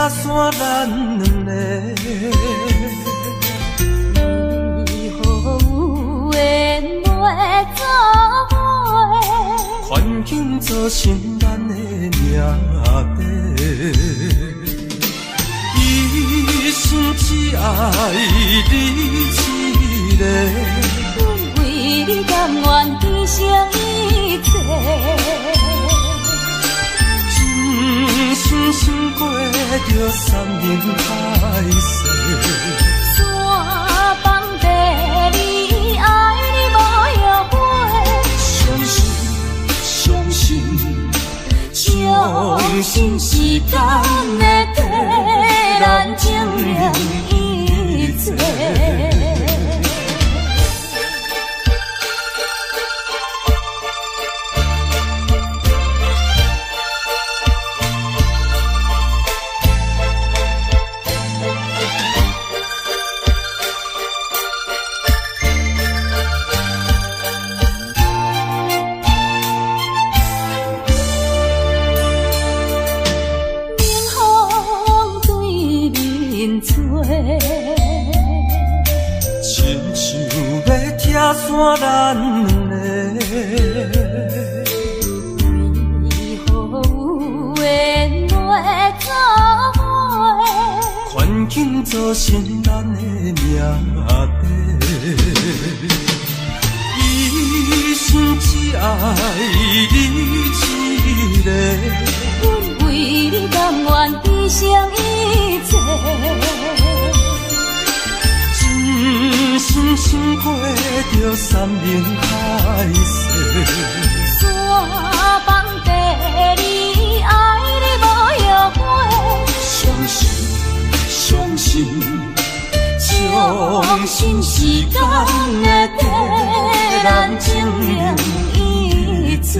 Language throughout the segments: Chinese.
山咱两个，为何有缘袂做伙？环境造成咱的命底。一生只爱你一个，阮为你甘愿牺牲一切。真心心过着山盟海誓，山崩地离，爱你无后悔。相信相信，相信时间会替咱证明一切。亲像要拆散咱两个，为何有缘袂做伙？环境造成咱的命底。一生只爱你一个，阮为你甘愿牺牲一切。真心心过着山盟海誓，山崩地离，爱你无后悔。相信相信，相信时间会替咱证明一切。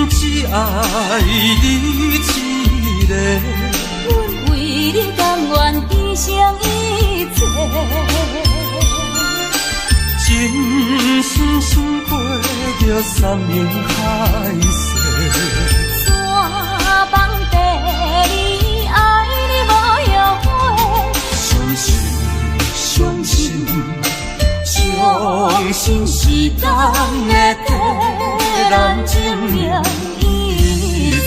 只爱你一个，阮为你甘愿牺牲一切。真心心过着山盟海誓，山崩地离，爱你无后悔。相信相信，相信时间会替咱证明一切。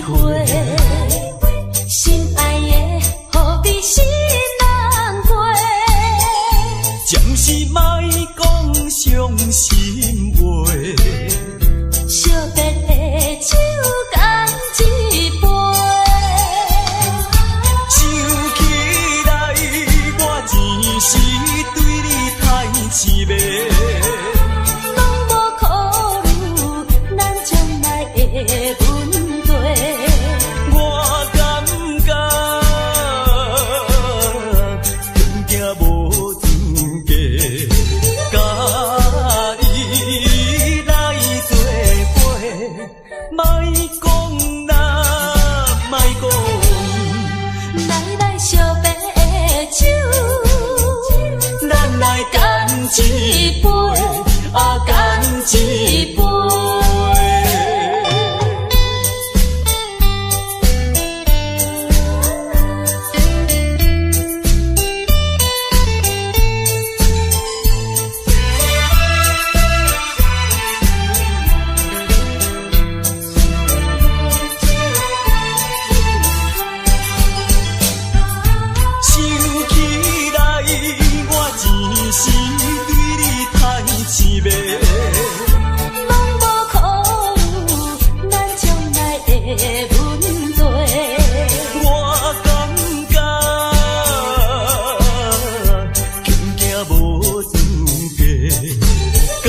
会，心爱的，何必心难过？暂时莫讲伤心话。惜别的酒干一杯，想起来我前时对你太痴迷，拢无考虑咱将来的问题。我感觉强行无资格，甲你来作伙，莫讲啦，莫讲。来惜别的酒，咱来干一杯，干一杯。想起来我前时对你太痴迷，拢无考虑咱将来的问题。我感觉强行无资格，甲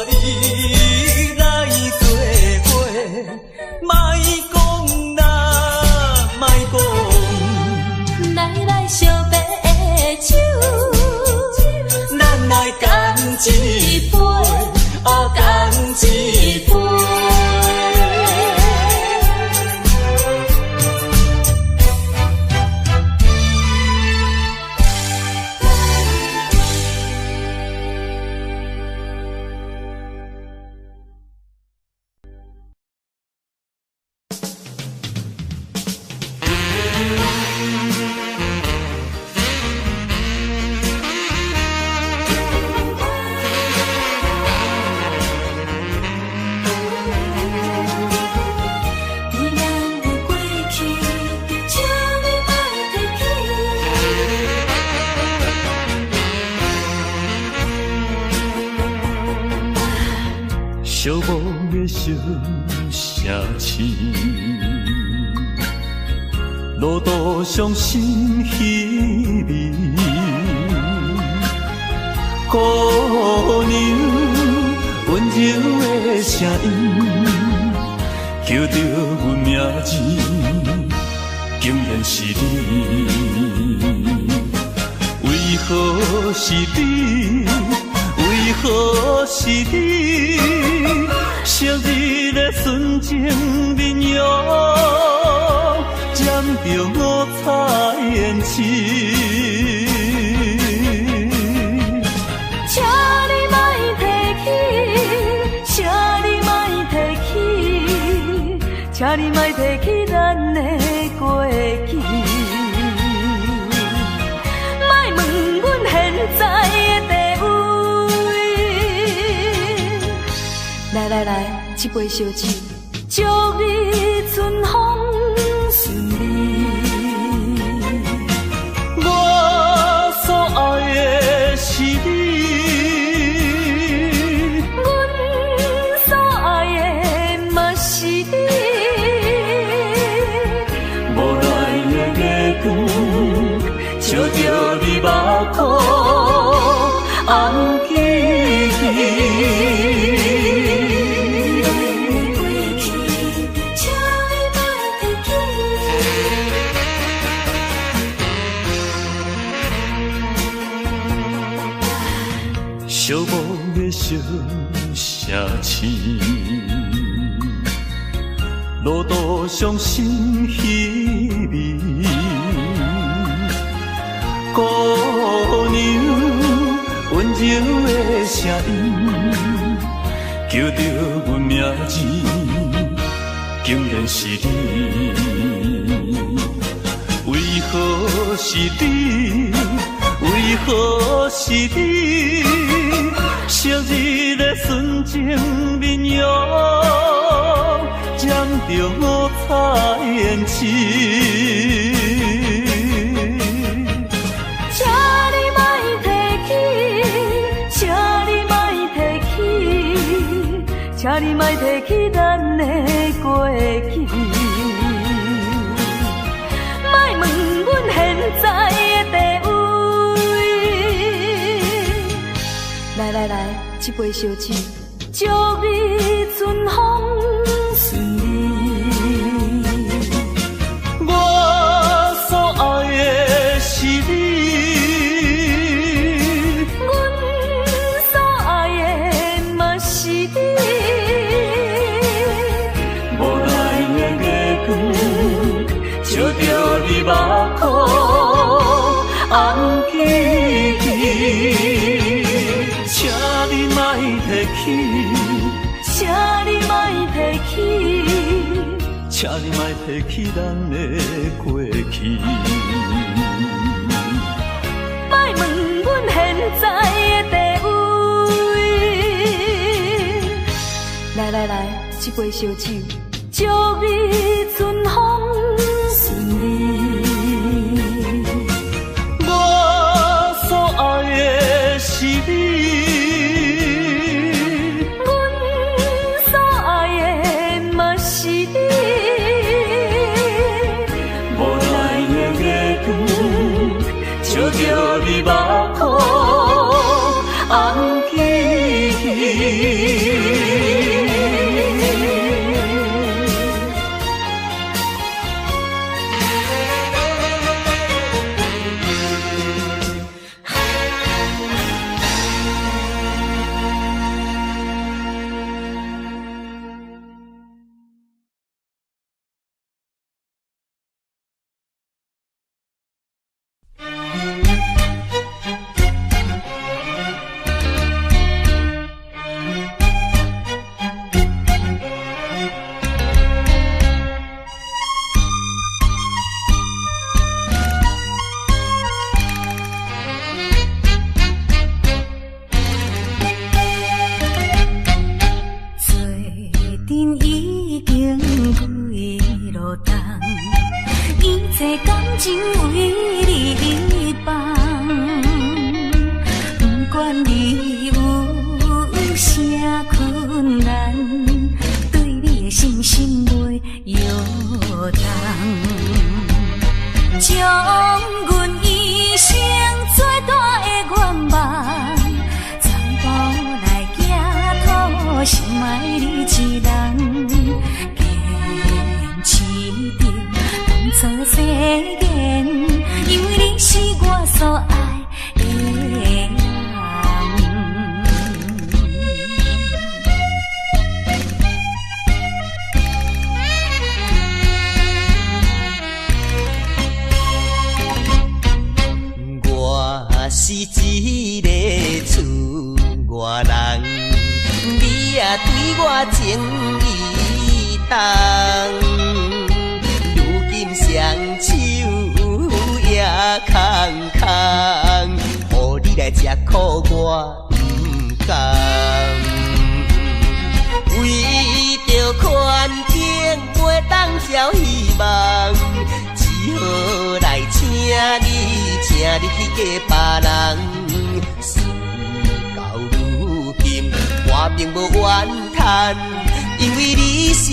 你来作伙，莫讲啦，莫讲。来惜别的酒，咱来干一杯，干一杯。为咱的过去，请你莫提起。寂寞的小城市，路途伤心稀微，姑娘温柔的声音，叫着阮名字，竟然是你。为何是你？为何是你？昔日的纯情面容，染着五彩胭脂。请你莫提起，请你莫提起，请你莫提起咱的过去，莫问阮现在的地位。来，一杯烧酒，祝你春风顺利。我所爱的是你，阮所爱的嘛是你。无奈的月光，照着你目眶，红记忆。寂寞的小城市，路途伤心稀微，姑娘温柔的声音，叫着阮名字，竟然是你。为何是你？为何是你？昔日的纯情面容，染着彩胭脂。请你莫提起，请你莫提起，请你莫提起咱的过去。莫问阮现在的地位。来来来，一杯烧酒，祝你春风顺利。我所爱的是你，阮所爱的嘛是你。无奈的月光，照着你目眶红记记。请你莫提起，请你莫提起，请你莫提起咱的过去。莫问阮现在的地位。来来来，一杯烧酒，祝你春风顺利。我所爱的是你，阮所爱的嘛是你。无奈的月光，照着你目眶红记记。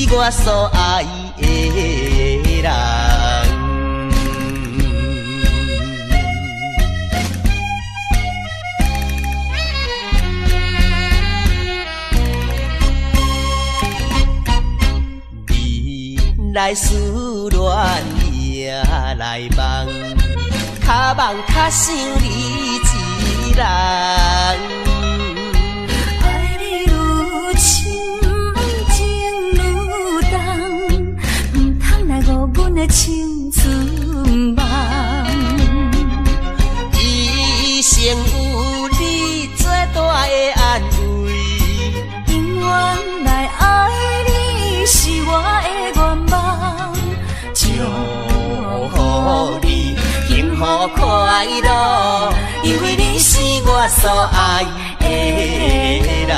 我所爱的人，你来思恋也来梦，较梦较想你一人。青春梦，一生有你最大的安慰，永远来爱你是我的愿望，祝福你幸福快乐，因为你是我所爱的人。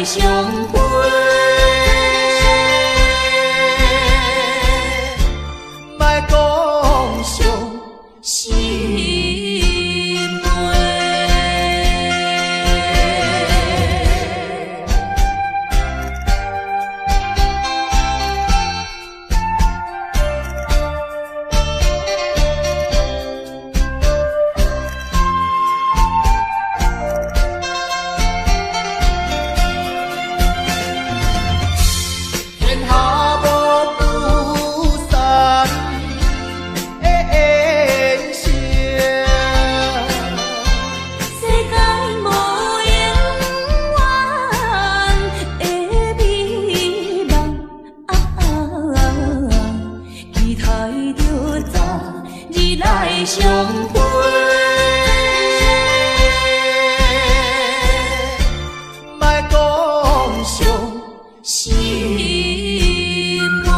来相会。莫讲伤心悲。天下无不散的缘声，世界无永远的美梦，期待着早日来相会。莫讲伤心悲。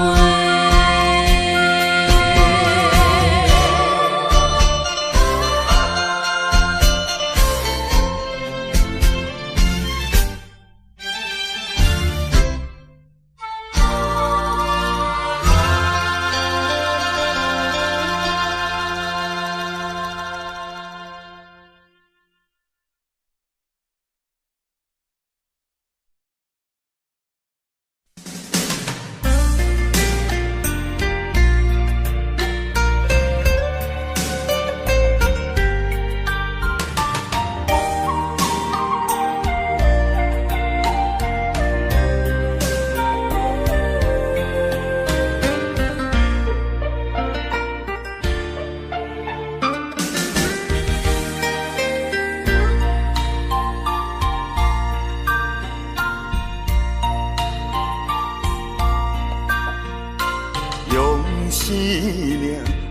用生命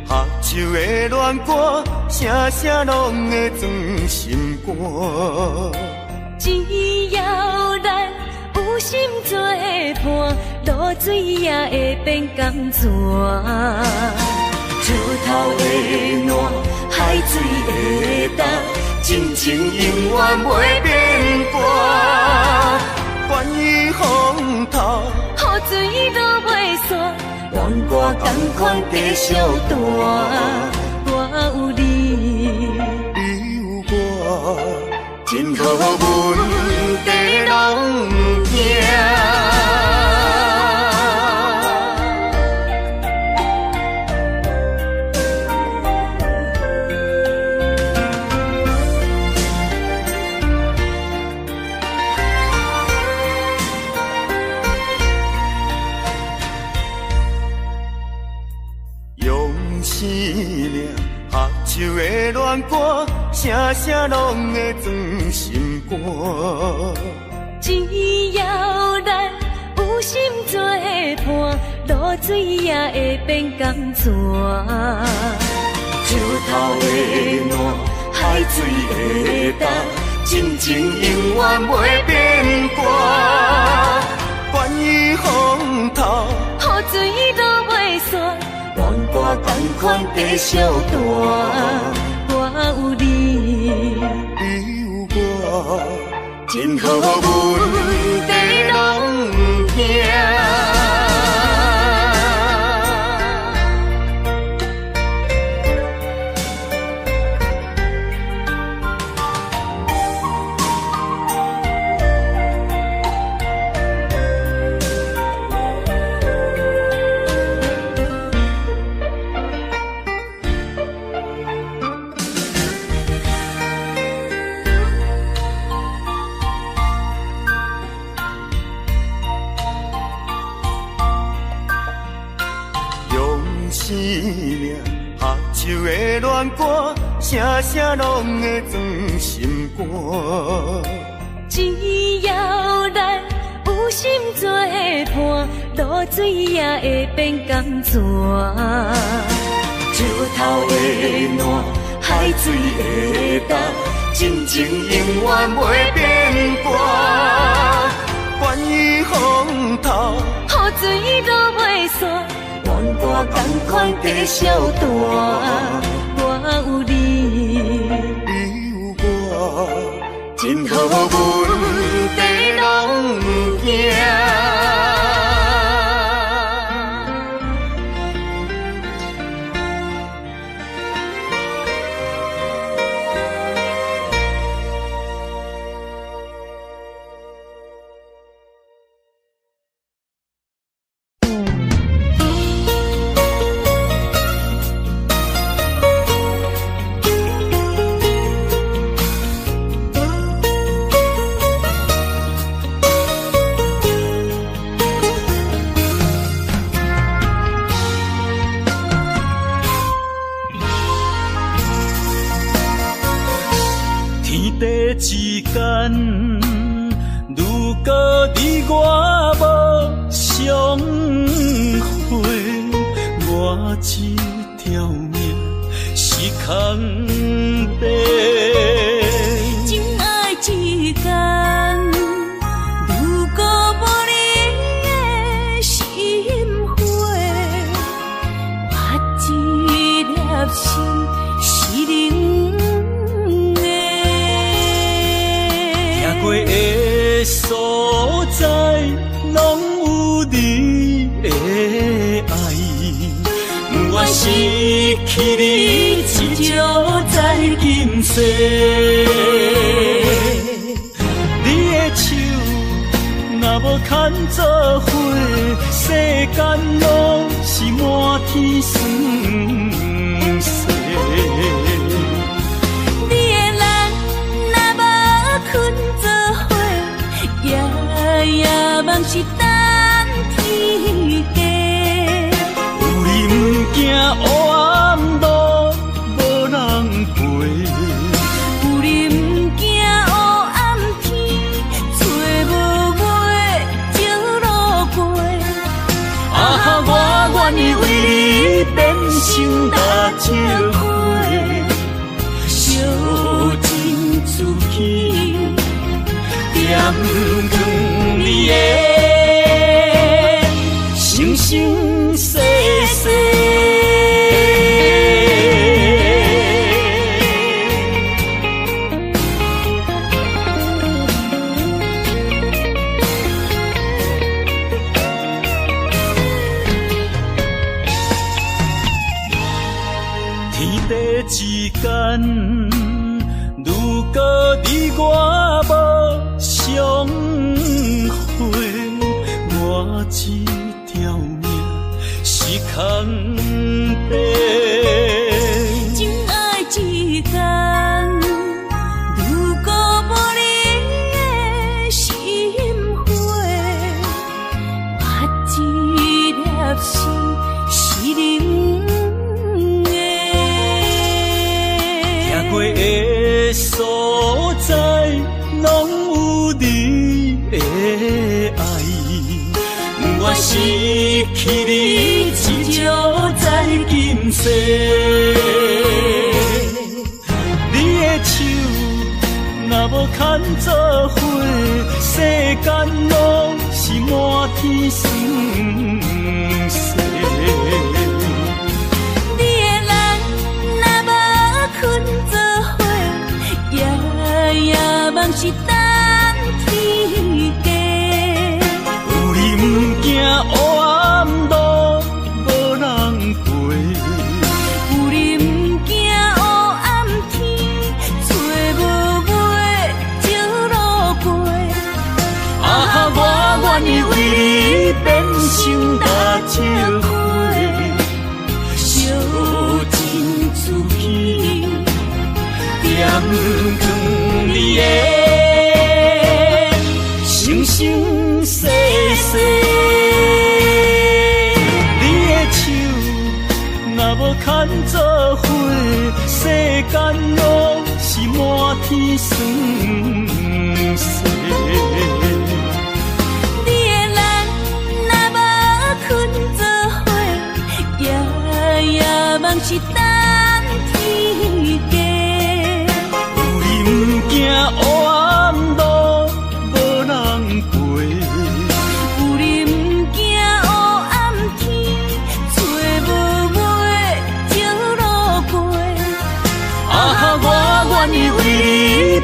合唱的恋歌，声声拢会装心肝。只要咱有心做伴，露水也会变甘泉。石头的暖，海水的干，真情永远袂变卦。关于风头，雨水都袂散，愿歌同款继续弹。我有你，你有我，真好阮地拢行。用生命合唱的恋歌，声声拢会装心肝。只要咱有心做伴，露水也会变甘泉。石头的暖，海水的干，真情永远袂变卦。关于风头，雨水都袂散，愿歌同款继续弹。我有你，你有我，真好阮地拢行。生命合唱的恋歌，声声拢会装心肝。只要咱有心做伴，露水也会变甘泉。石头的暖，海水的干，真情永远袂变卦。关于风头，雨水都袂散，愿歌同款继续弹。我有你，你有我，真好阮地拢不惊。之间，如果你我无相会，我这条命是空白。情爱之间，如果无你的心花，我这粒心是冷。过的所在，拢有你的爱。我失去你，只少在今世。你的手若无牵做伙，世间拢是满天酸涩。夜梦是等天家，有你不惊黑暗路无人陪，有你不惊黑暗天找无尾情路过。啊，我愿意为你变成大石花，烧尽自己，点光你的生生世世。天地之间，如果你我无相会，我这条命是空白。情爱之间，如果无你的心花，我这粒心是冷的。行过的所在，拢有你的爱。我失去你，只少在今世。你的手若无牵做伙，世间拢是满天酸涩。你的人若无困做伙，夜梦是等天家。有你不惊黑暗路无人陪，有你不惊黑暗天找无尾情路过。啊，我愿意为你变成大石花，烧尽自己，点光你的生生世世。若无牵做伙，世间拢是满天酸涩。你的人若无困做伙，夜梦是等天家。有你不惊黑暗路无人陪，有你不惊黑暗天找无尾情路过。啊，我愿意为你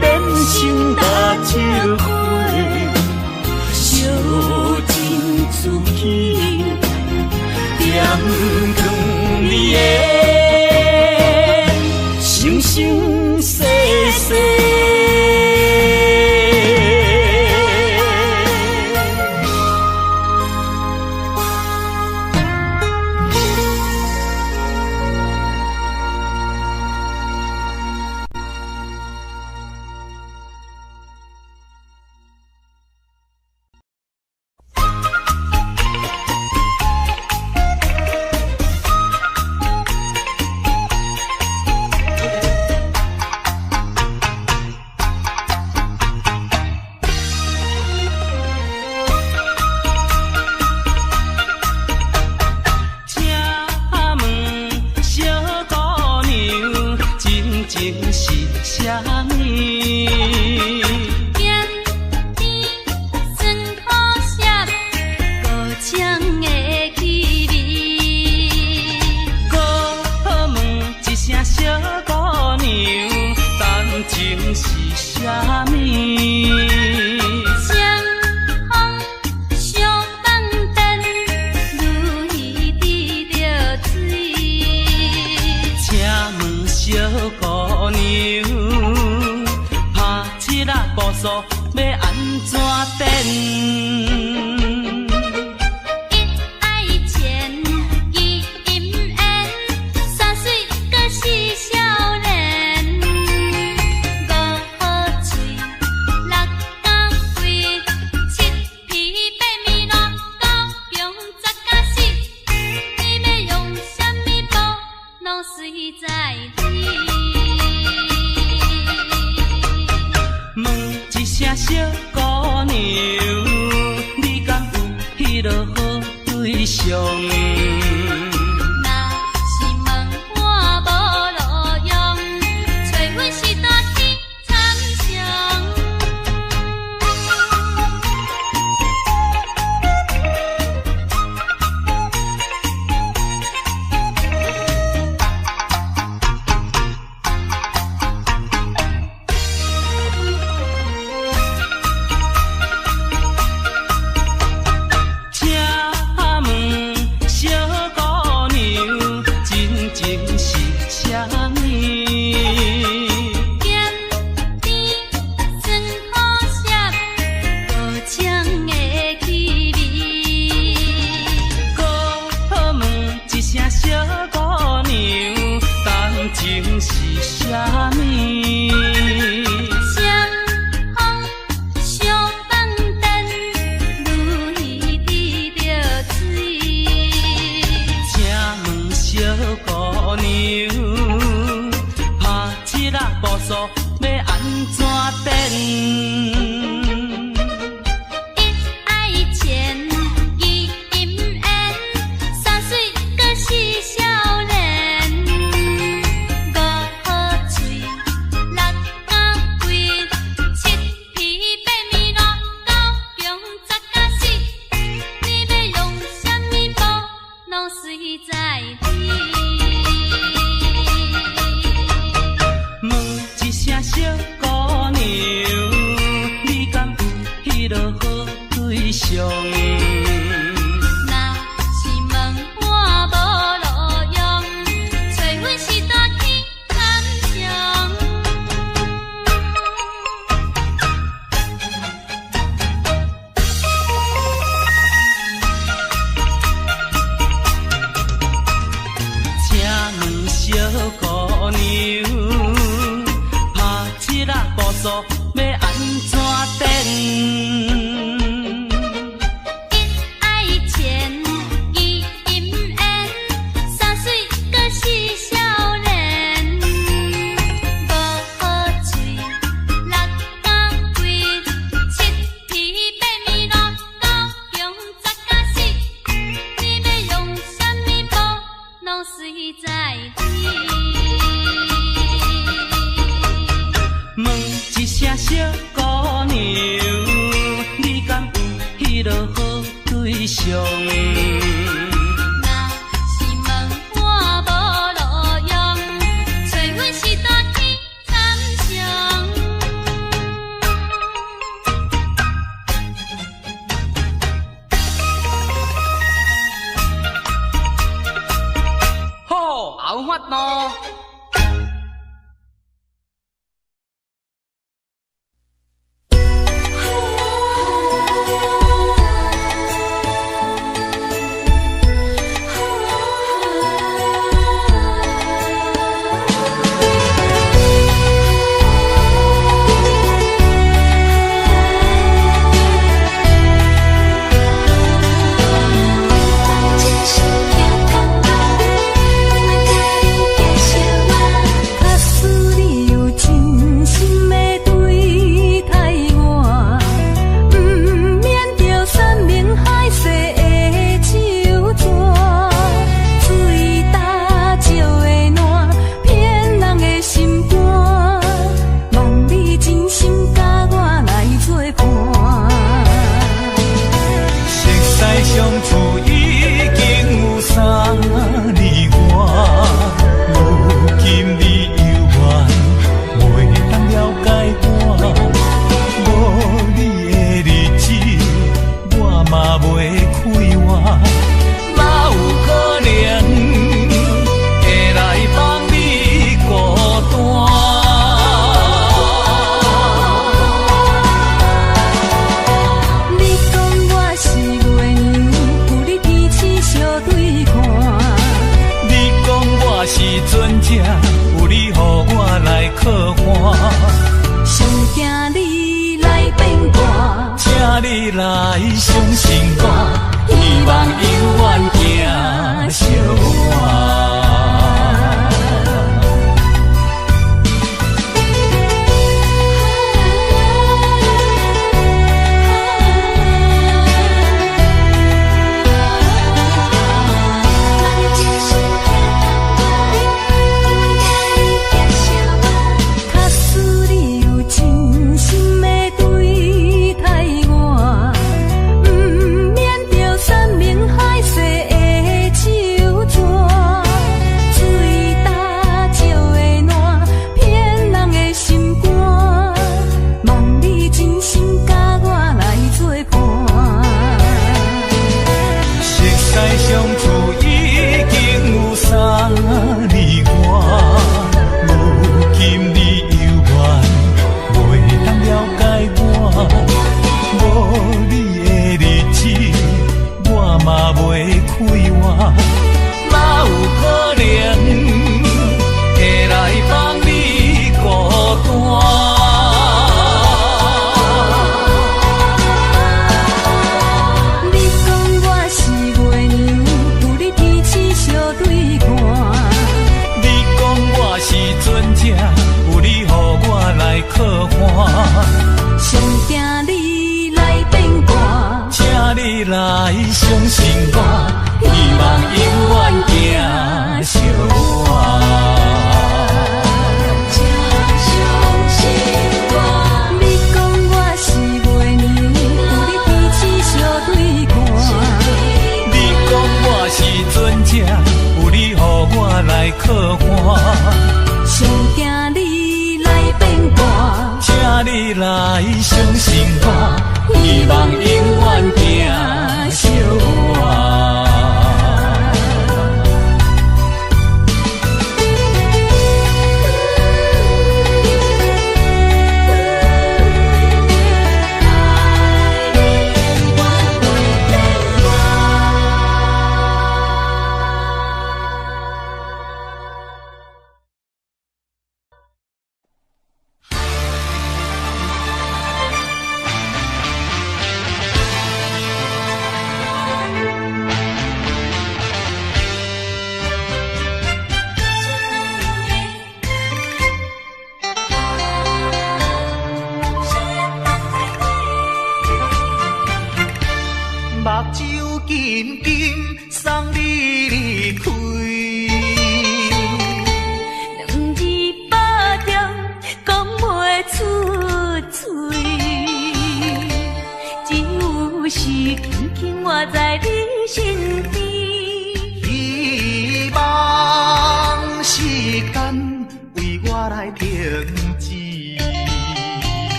变成大石花，强你的生生世世。可花。上惊你来变卦，请你来相信我，希望永远行相伴。来相信我，希望永远行相伴。相信我，你讲我是月娘，有你彼此相对看。你讲我是船只，有你予我来靠岸。上惊你来变卦，请你来相信我，希望永远行相伴。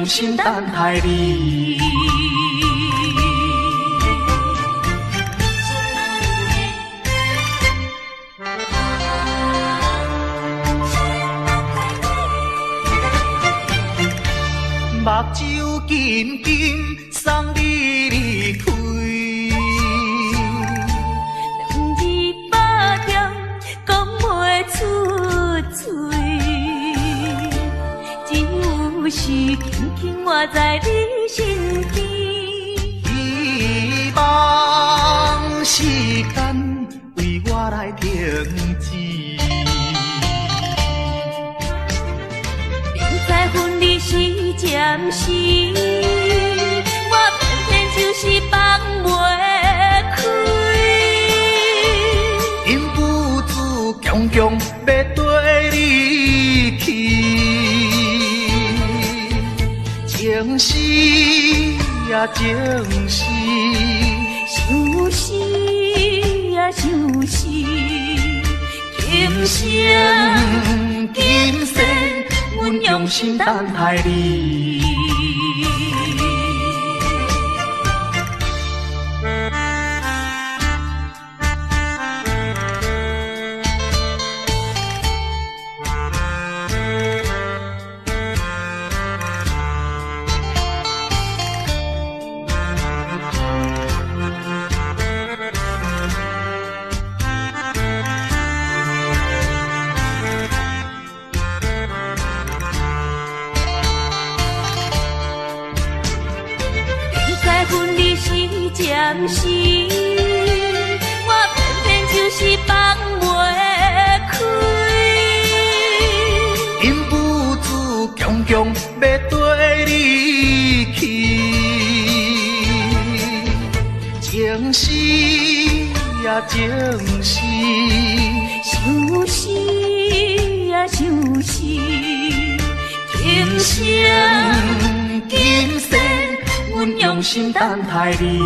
心等待你，目睭紧紧送你离开，两字百点讲袂出嘴，只有是轻轻活在你身边。希望时间为我来停止。在分离时暂时，我偏偏就是放袂开。因父子强强要跟你去，情是呀情是，想是呀想是，轻今生今世，阮用心等待你。暂时，我偏偏就是放袂开。因父子强强要跟你去，情是呀情是，想是呀想是，今生今世。阮用心等待你。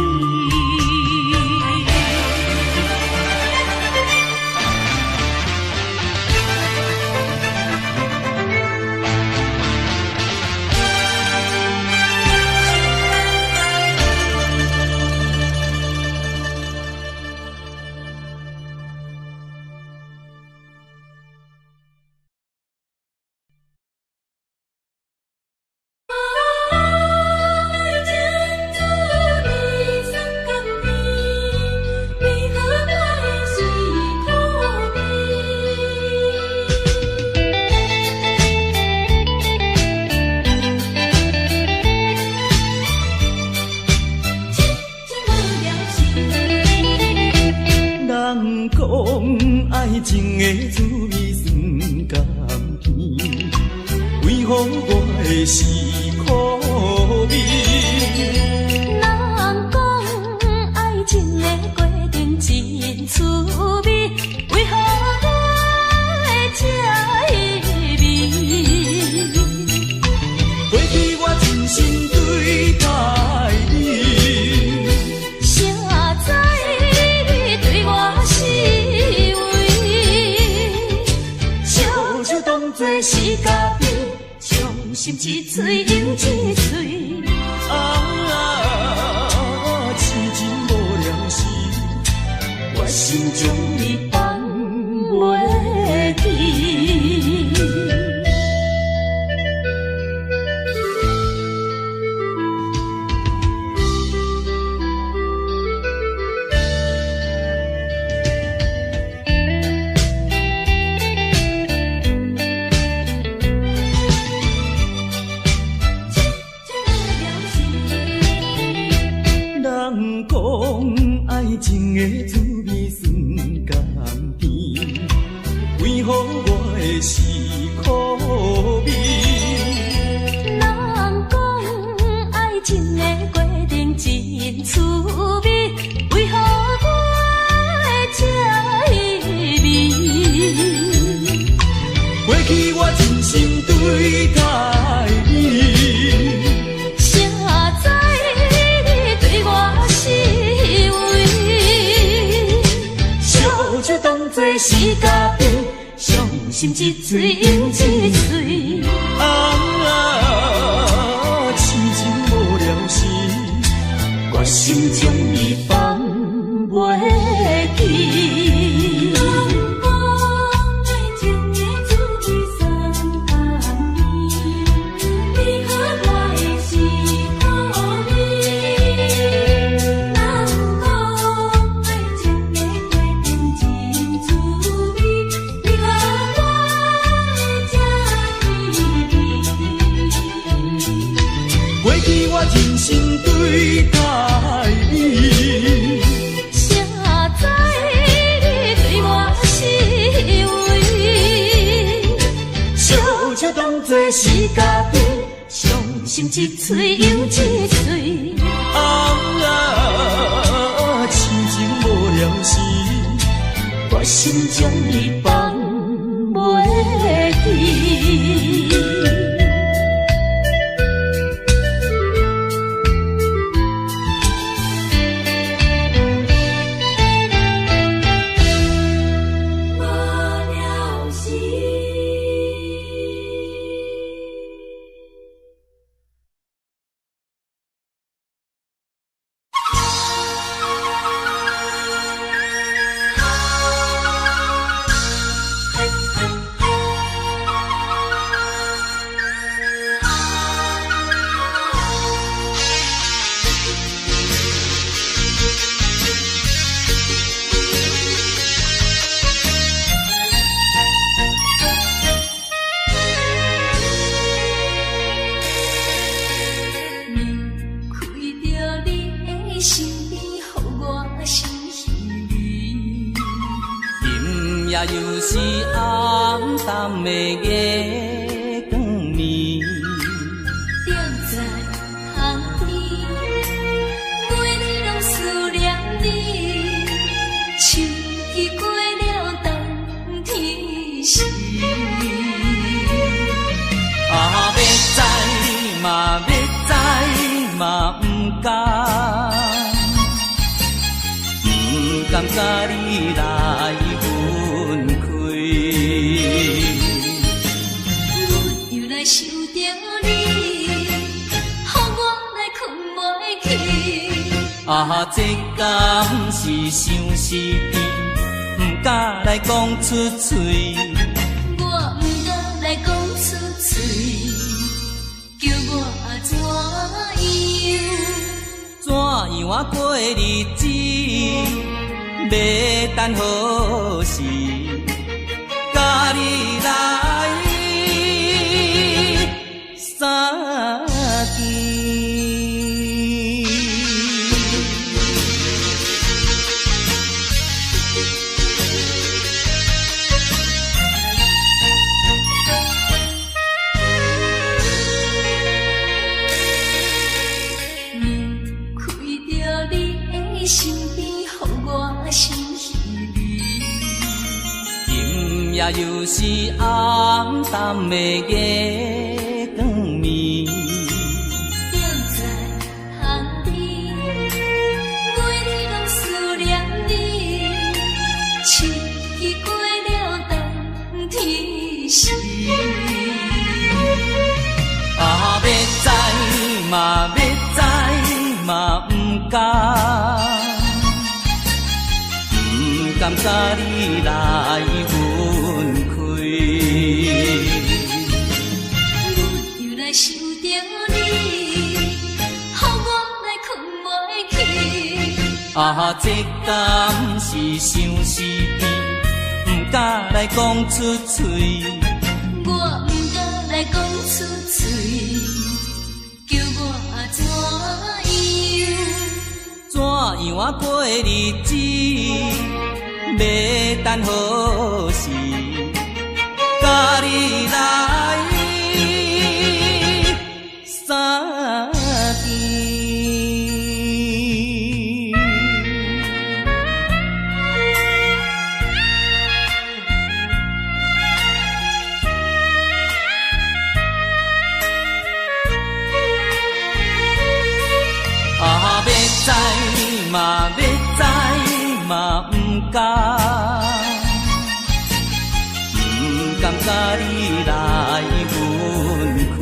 爱情的滋味酸甘甜，为何我的是苦味？人讲爱情的过程真趣味，为何我会这意味？过去我真心对待你，谁知你对我是？做是家己，伤心一嘴又一嘴。痴情无聊时，我心中你放袂记。爱情的滋味酸甘甜，为何我会是苦味？人讲爱情的过程真趣味，为何我会这意味？过去我真心对待你。做是家己，伤心一嘴又一嘴。痴情无聊时，我心中你放袂记。真心对待你，谁知你对我是为？笑笑当作是家己，伤心一嘴又一嘴。痴情无聊时，我心中你放袂记。无聊是暗淡的月光暝。踮在巷边，每日拢思念你，秋去过了冬天时。啊，要知嘛，要知嘛，不敢，不敢甲你来分开。阮又来想着你，予我来困袂去。啊，这敢是相思甜，不敢来讲出嘴。我不敢来讲出嘴，叫我怎样？怎样啊过日子？要等何时？甲你来相见。夜又是暗淡的月光暝，踮在巷边，每日拢思念你，秋去过了冬天时。啊，要知嘛，要知嘛，不敢，不敢甲你来分开。阮又来想着你，予我来困袂去。啊，这敢是相思甜，不敢来讲出嘴。我不敢来讲出嘴，叫我怎样？怎样啊过日子？要等何时？甲你来相见。啊，要知嘛，要知嘛，不敢，不敢甲你来分开。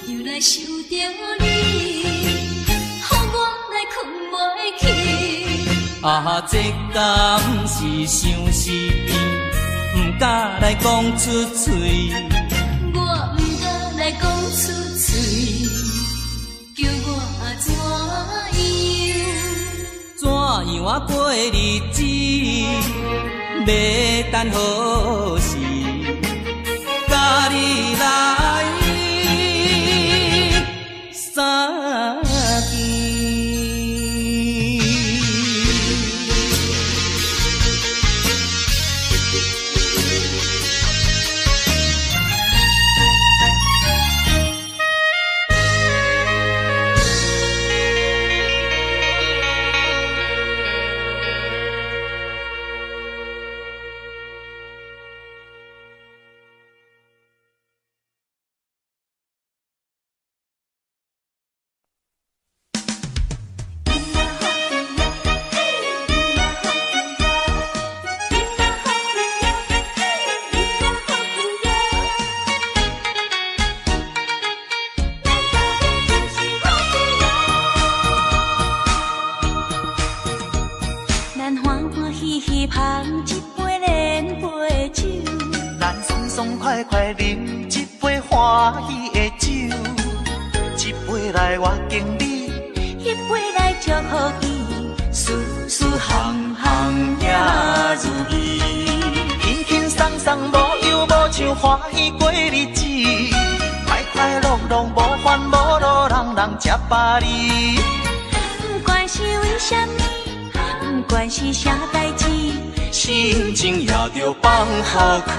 又来想着你，予我来困袂去。啊，这敢是相思甜，不敢来讲出嘴。我不敢来讲出嘴，叫我怎样？怎样啊过日子？要等何时？甲你来相见。快快饮一杯欢喜的酒，一杯来我敬你，一杯来祝福伊，事事行行也如意，轻轻松松无忧无愁，欢喜过日子，快快乐乐无烦无恼，人人吃饱哩。不管是为什么，不不管是啥代志，心情也着放好开。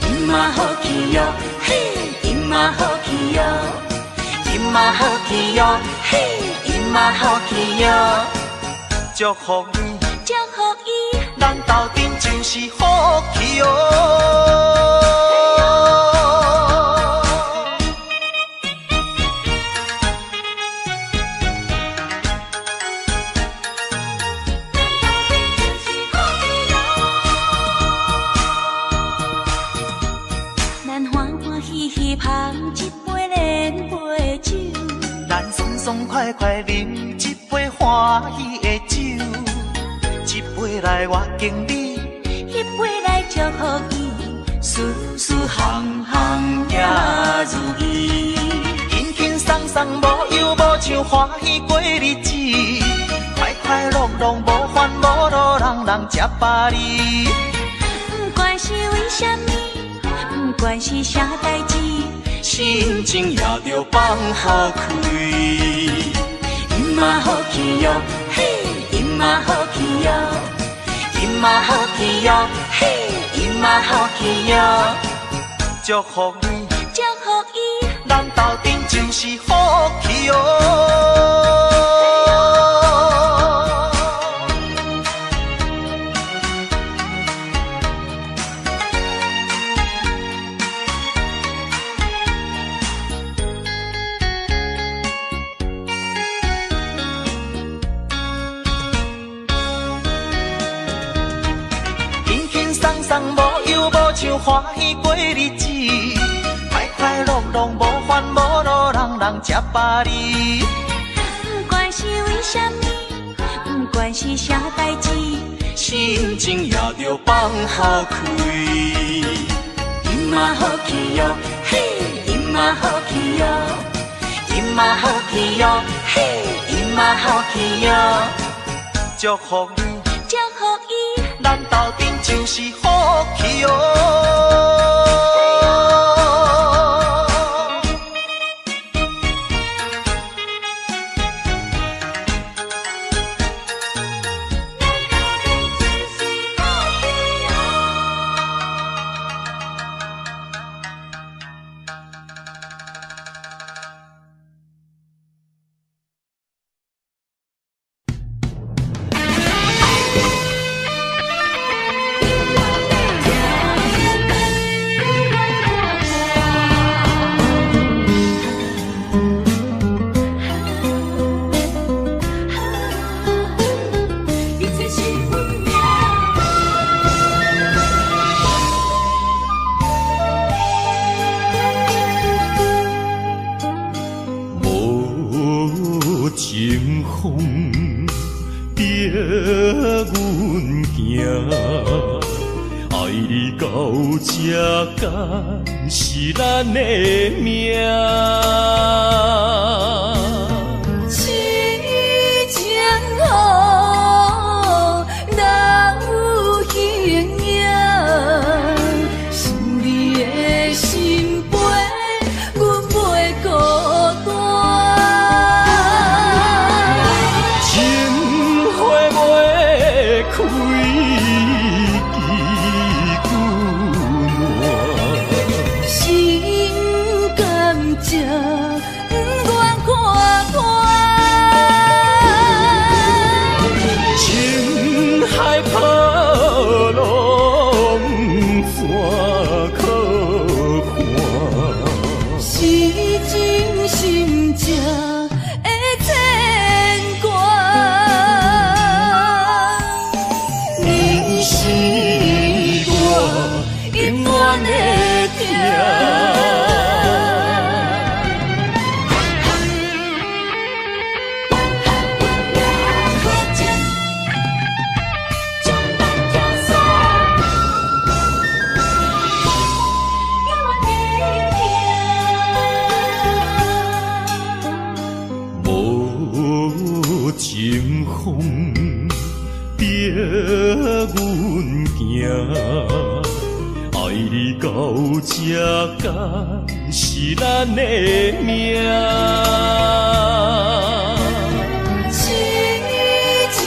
因嘛好去哟，嘿，因嘛好去哟，因嘛好去哟，嘿，因嘛好去哟。祝福你，祝福伊，咱斗阵就是好去哟。爽快快饮一杯欢喜的酒，一杯来我敬你，一杯来祝福伊，事事行行也如意，轻轻松松无忧无愁，欢喜过日子，快快乐乐无烦无恼，人人吃饱哩。不管是为什么，不管是啥代志，心情也着放好开。因嘛好去哟，嘿，因嘛好去哟，因嘛好去哟，嘿，因嘛好去哟。祝福你，祝福伊，咱斗阵就是好去哟。无忧无愁，欢喜过日子，快快乐乐无烦无恼，人人吃饱哩。不管是为什么，不管是啥代志，心情也着放好开。因嘛好去哟，嘿，因嘛好去哟，因嘛好去哟，嘿，因嘛好去哟。祝福你，祝福伊，咱斗阵就是好去哟。是咱的命，痴情好，哪有形影？想你的心悲，阮袂孤单。情花袂开。情风逼阮行，爱你到这敢是咱的命？痴情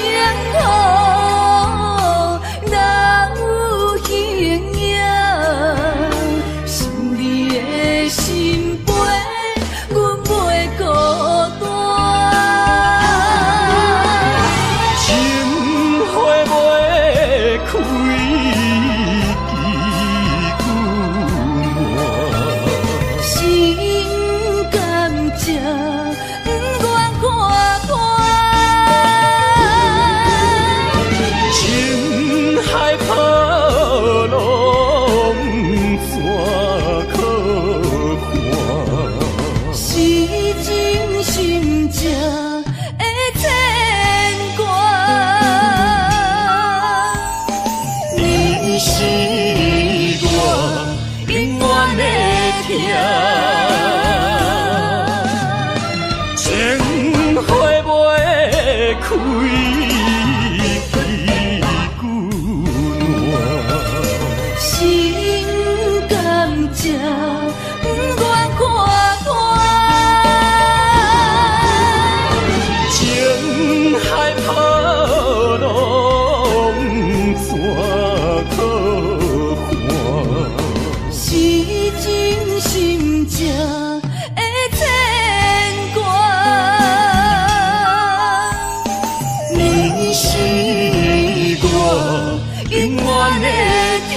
跑路怎可还？是真心正的牵挂，你是我永远的疼。情花袂开，屁股烂。心甘情不愿看破，情海跑路怎可还？是真心正的牵挂，你是我永远的疼。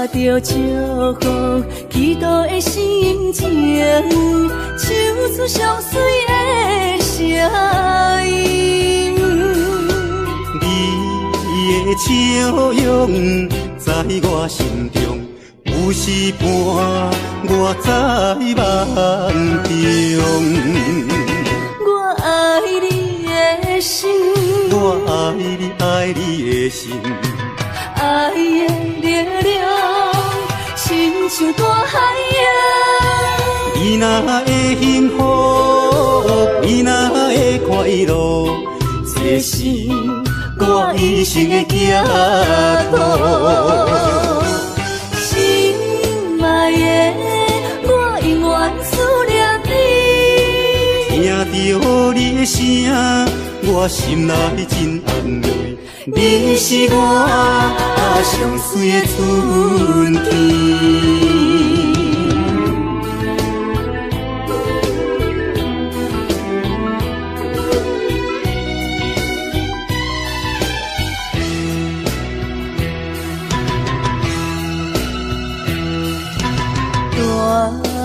带着祝福、祈祷的心情，唱出上水的声音。你的笑容在我心中，有时伴我在梦中。我爱你的心，我爱你，爱你的心，爱的力量，亲像大海洋。你若会幸福，你若会快乐，这是我一生的寄托。心爱的，我永远思念你。听着你的声，我心内真安慰。你是我上水的春天。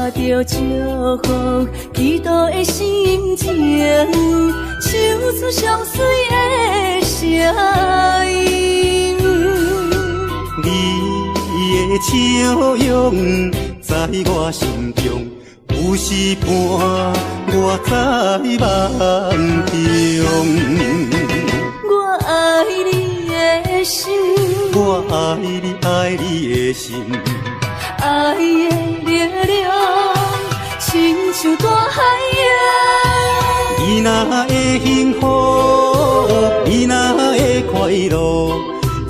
带着祝福、祈祷的心情，唱出上水的声音。你的笑容在我心中，有时伴我在梦中。我爱你的心，我爱你，爱你的心，爱的力量，亲像大海洋。你若会幸福，你若会快乐，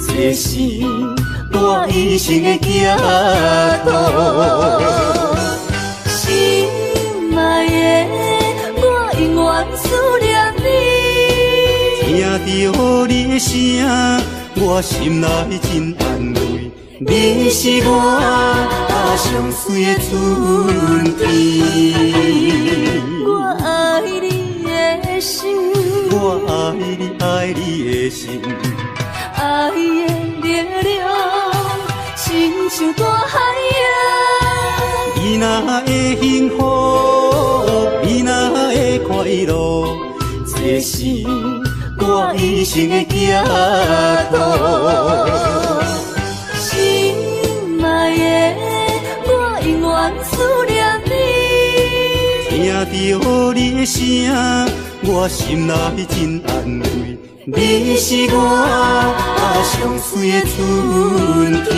这是我一生的寄托。心爱的，我永远思念你。听着你的声，我心内真安慰。你是我上水的春天。我爱你的心，我爱你，爱你的心，爱的力量，亲像大海洋。你若会幸福，你若会快乐，这是我一生的寄托。心爱的，我永远思念你。听着你的声，我心内真安慰，你是我上水的春天。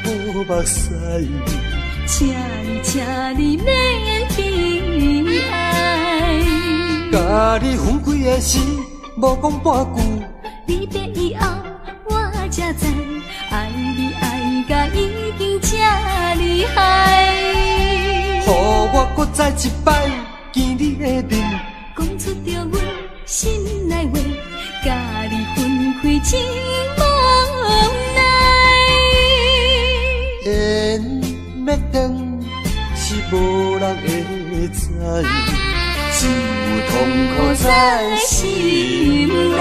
无目屎。请你免悲哀。甲你分开的时，无讲半句。离别以后，我才知，爱你爱甲已经这厉害。予我搁再一摆见你的面，讲出着阮心内话，甲你分开真无奈。缘要断是无人会知，只有痛苦在心内。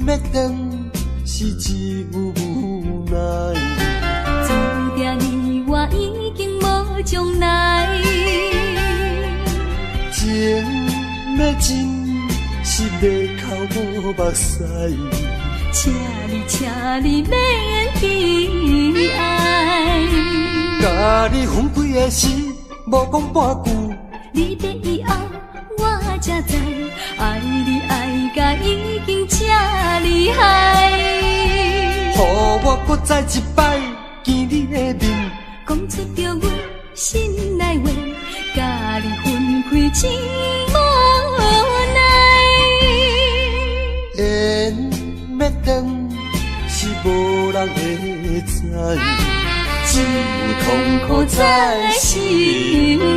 要断是只有无奈，注定你我已经无将来。情要真是要哭无目屎，请你免悲哀。甲你分开的时，无讲半句。离别以后，我才知，爱你爱甲已经这厉害。予我搁再一摆见你的面，讲出着阮心内话，甲你分开真无奈。缘要断是无人会知，只有痛苦在心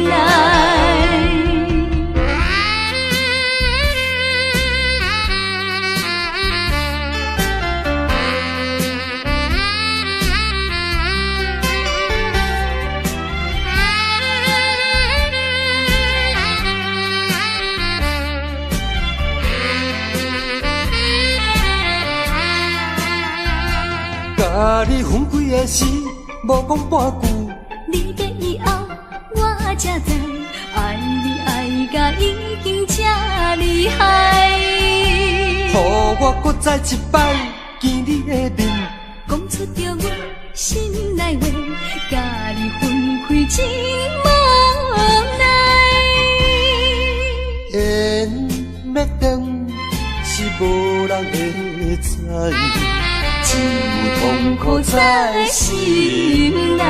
内。甲你分开的时，无讲半句。离别以后，我才知，爱你爱甲已经这厉害。予我搁再一摆见你的面，讲出着阮心内话，甲你分开真无奈。缘要断是无人会知，只有痛苦在心内。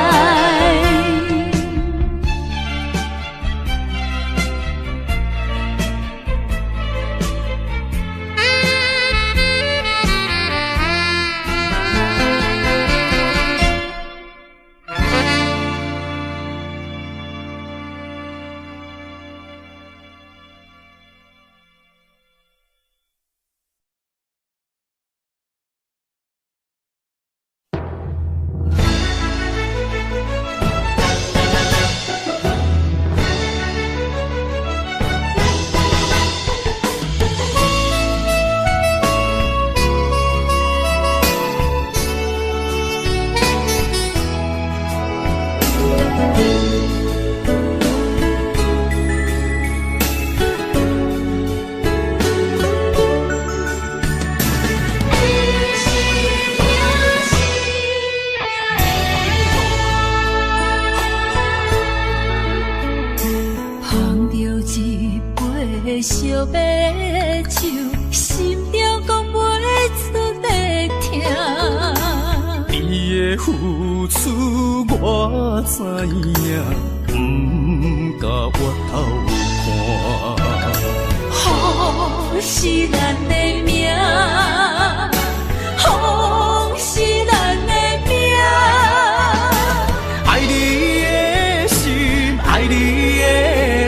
烧白酒，心中讲袂出的痛。你的付出我知影，不甲我头看。风是咱的命，风是咱的命。爱你的心，爱你的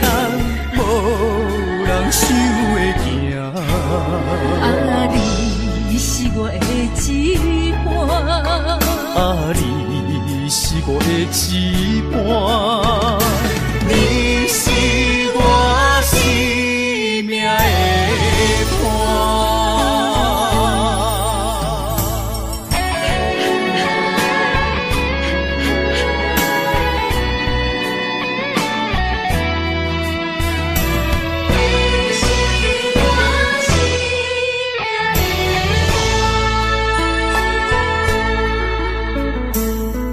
人，无人想会行。啊，你是我的一半。啊，你是我的一半。你是我生命的伴。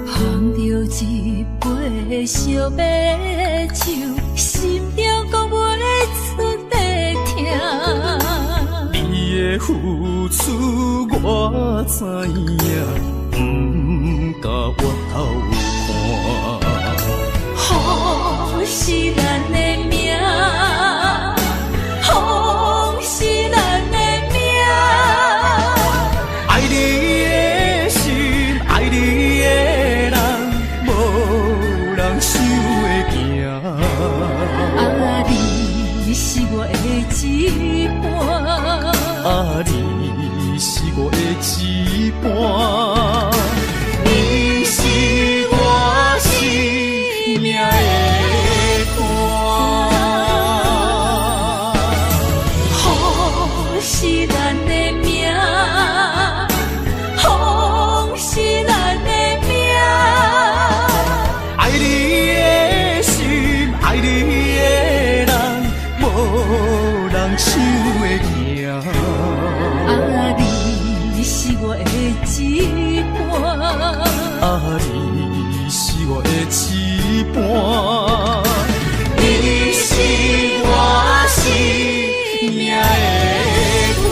碰到一付出我知影，不甲我头看。风是咱的命，风是咱的命。爱你的心，爱你的人，无人想会行。啊，你是我的一半。啊，你是我的一半，你是我生命的伴。风是咱的命，风是咱的命。爱你的心，爱你的人，无人想会行。啊，你是我的一半。啊，你是我的一半，你是我生命的伴。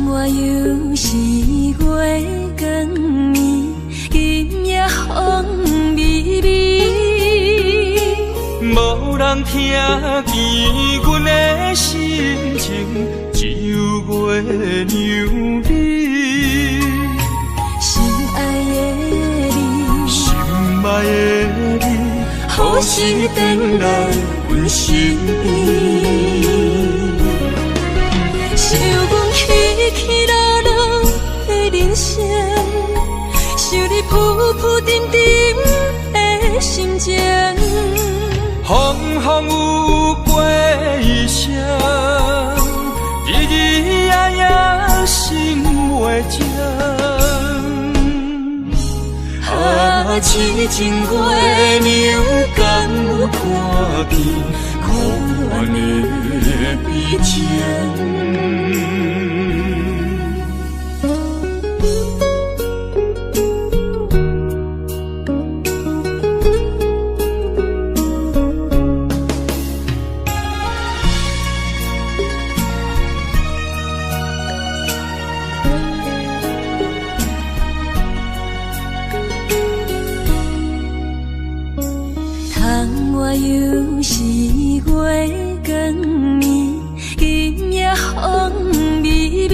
我又是月光暝，今夜风微微。无人听见阮的心情，只有月娘你。心爱的你，心爱的你，何时回来阮身边？想阮起起落落的人生，想你浮浮沉沉的心情。风风有过一生，日日夜夜心袂静。啊，痴情月娘敢有看见可怜的悲情？又是月光暝，今夜风微微。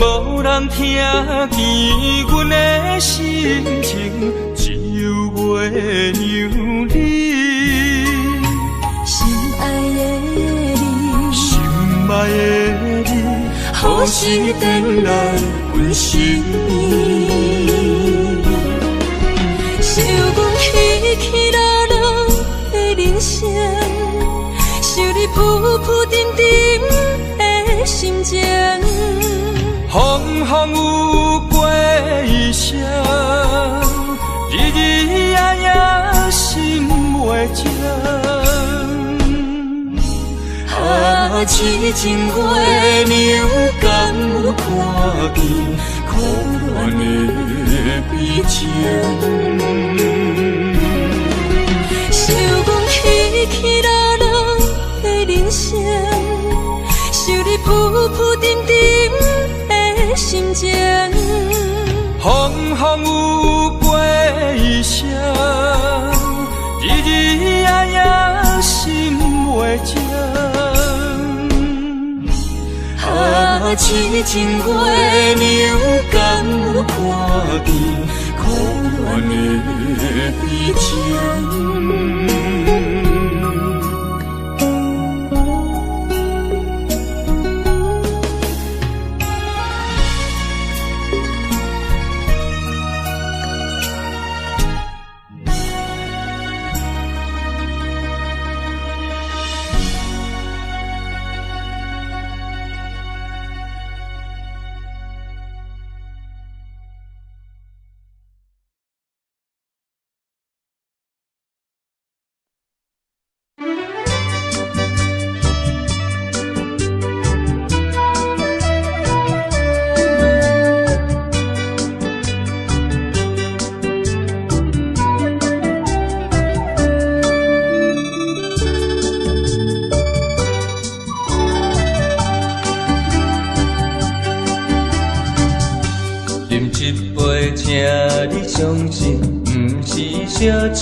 无人听见阮的心情，只有月娘你。心爱的你，心爱的你，何时回来阮身边？想阮起起落落的人生，想你浮浮沉沉的心情。风风有过一生，日日夜夜心袂静。啊，痴情月娘敢有看见可怜的悲情？想阮起起落落的人生，想你浮浮沉沉的心情。风风有过一生，日日夜夜心袂静。啊，痴情月娘敢看见可怜的悲情。请你相信，不是烧酒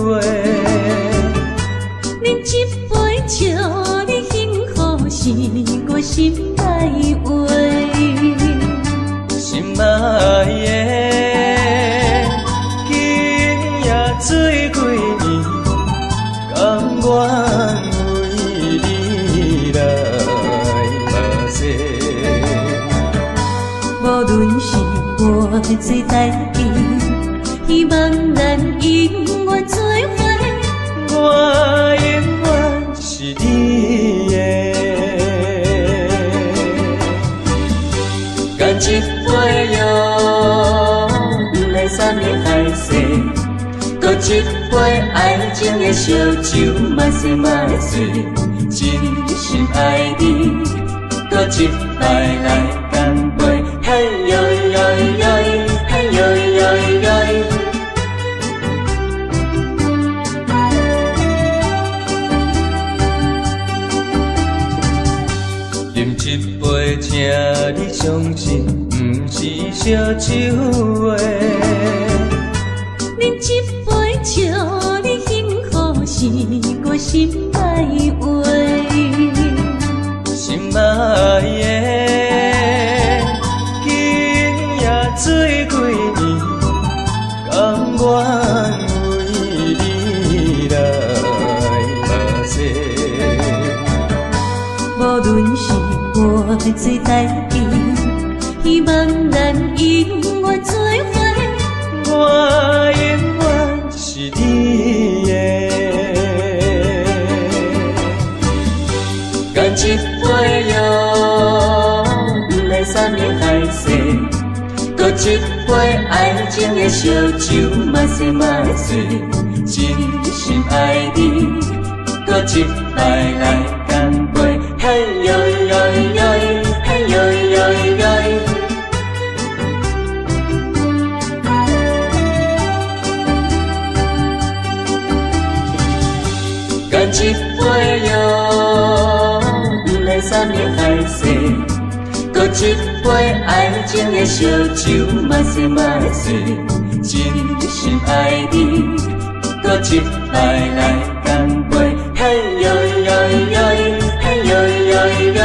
话。饮一杯笑你幸福，是我心内话。心爱的，今夜醉几年，甘愿为你来目屎。无论是我做代志，希望咱永远做伙。我永远是你的，干一杯药，不来三年海誓，搁一杯爱情的烧酒，嘛是嘛是，真心爱你，搁一摆来干杯，嘿呦呦呦，嘿呦呦呦。饮一杯，请你相信，不是烧酒话。饮一杯笑你幸福，是我心内话。心爱的，今夜醉几年，甘愿为你来目屎。无论是我做代志，希望咱永远做伙。我永远是你的，干一杯药，不来三年海誓，搁一杯爱情的烧酒，嘛是嘛是，真心爱你，搁一摆来干杯，嘿呦呦呦，嘿呦呦呦。干一杯药，不来三年海誓，搁一杯爱情的烧酒，嘛是嘛是，真心爱你，搁一摆来干杯，嘿呦呦呦，嘿呦呦呦。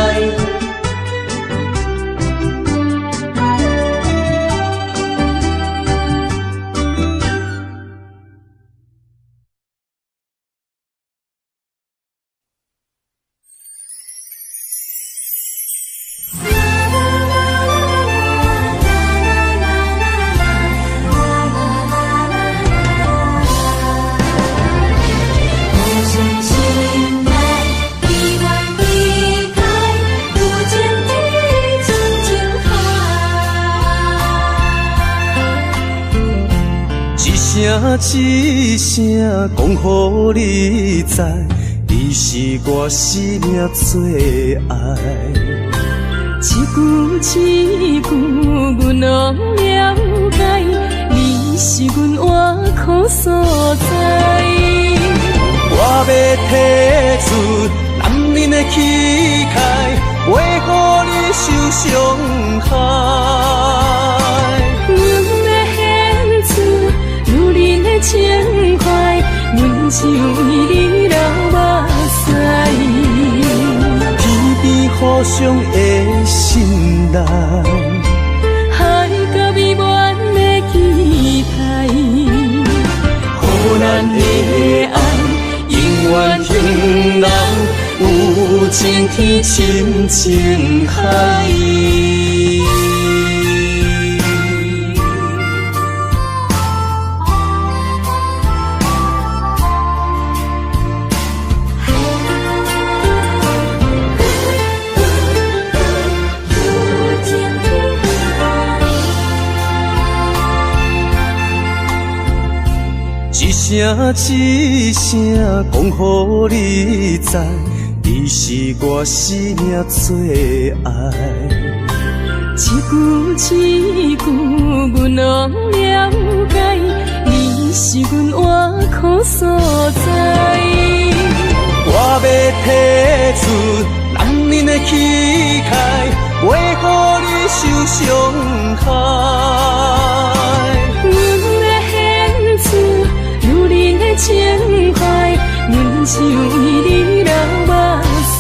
一声讲予你知，你是我生命最爱。一句一句，阮拢了解，你是阮活苦所在。我要提出男人的气概，袂予你受伤害。情怀，阮只为你流目屎。天边互相的信赖，海角美满情天，深情海。一声讲予你知，你是我生命最爱。一句阮拢了解，你是阮活苦所在。我要提出男人的气概，袂予你受伤害。情怀，阮只为你流目屎。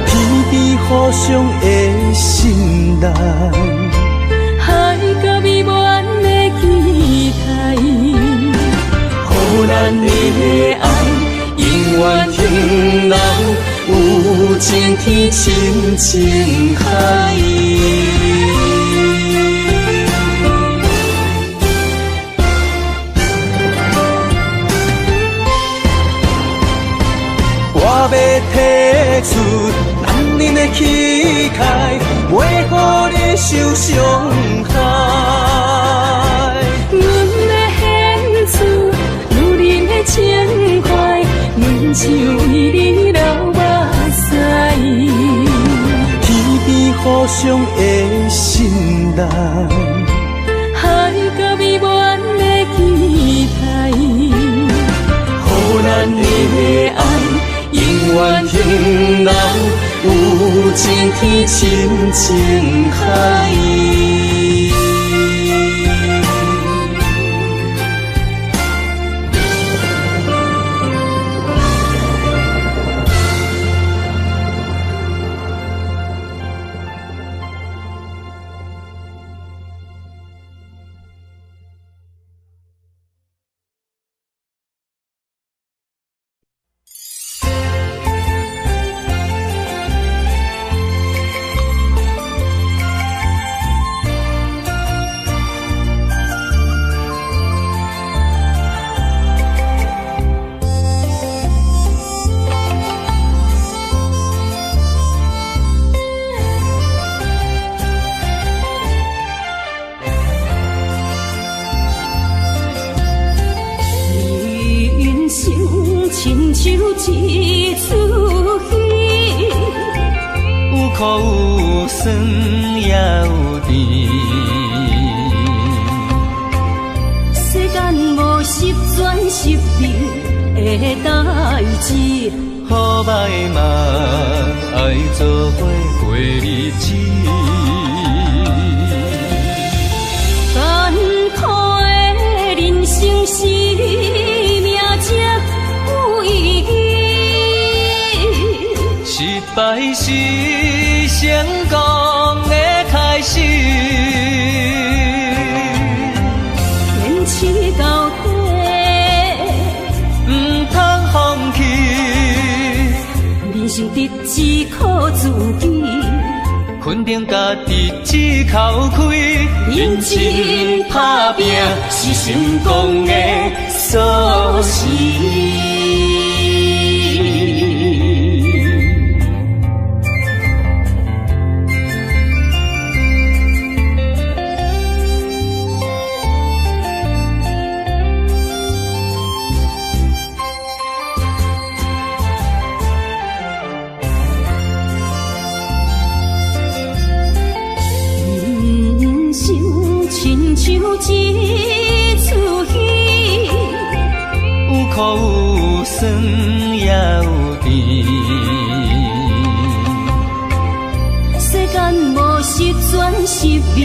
天边互相的信任，海角美满的期待，予咱的爱永远停留，有情天，深情海。我要提出男人的气概，袂予你受伤害。阮要献出女人的情怀，阮只为你流目屎。天边互相的信任，海角美满的期待，予咱的爱永远停留，有情天，深情海。亲像一出戏，有苦有酸也有甜。世间无十全十美的代志，好歹嘛爱做伙过日子。艰苦的人生是。失败是成功的开始，坚持到底，不通放弃。人生得只靠自己，肯定家己只口开，认真打拼是成功的锁匙。亲像一出戏，有苦有酸也有甜。世间无十全十美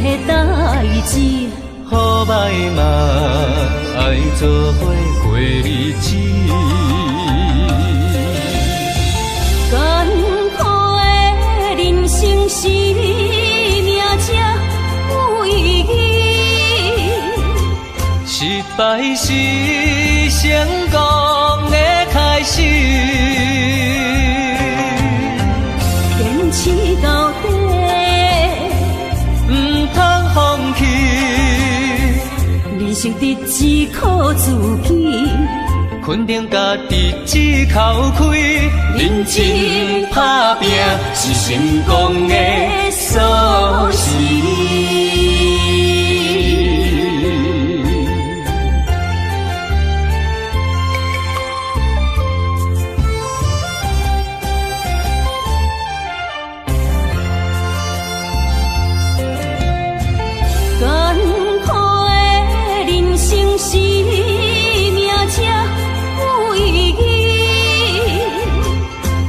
的代志，好歹嘛爱做伙过日子。艰苦的人生是。失败是成功的开始。生得只靠自己，肯定家己只口开，认真打拼是成功的锁匙。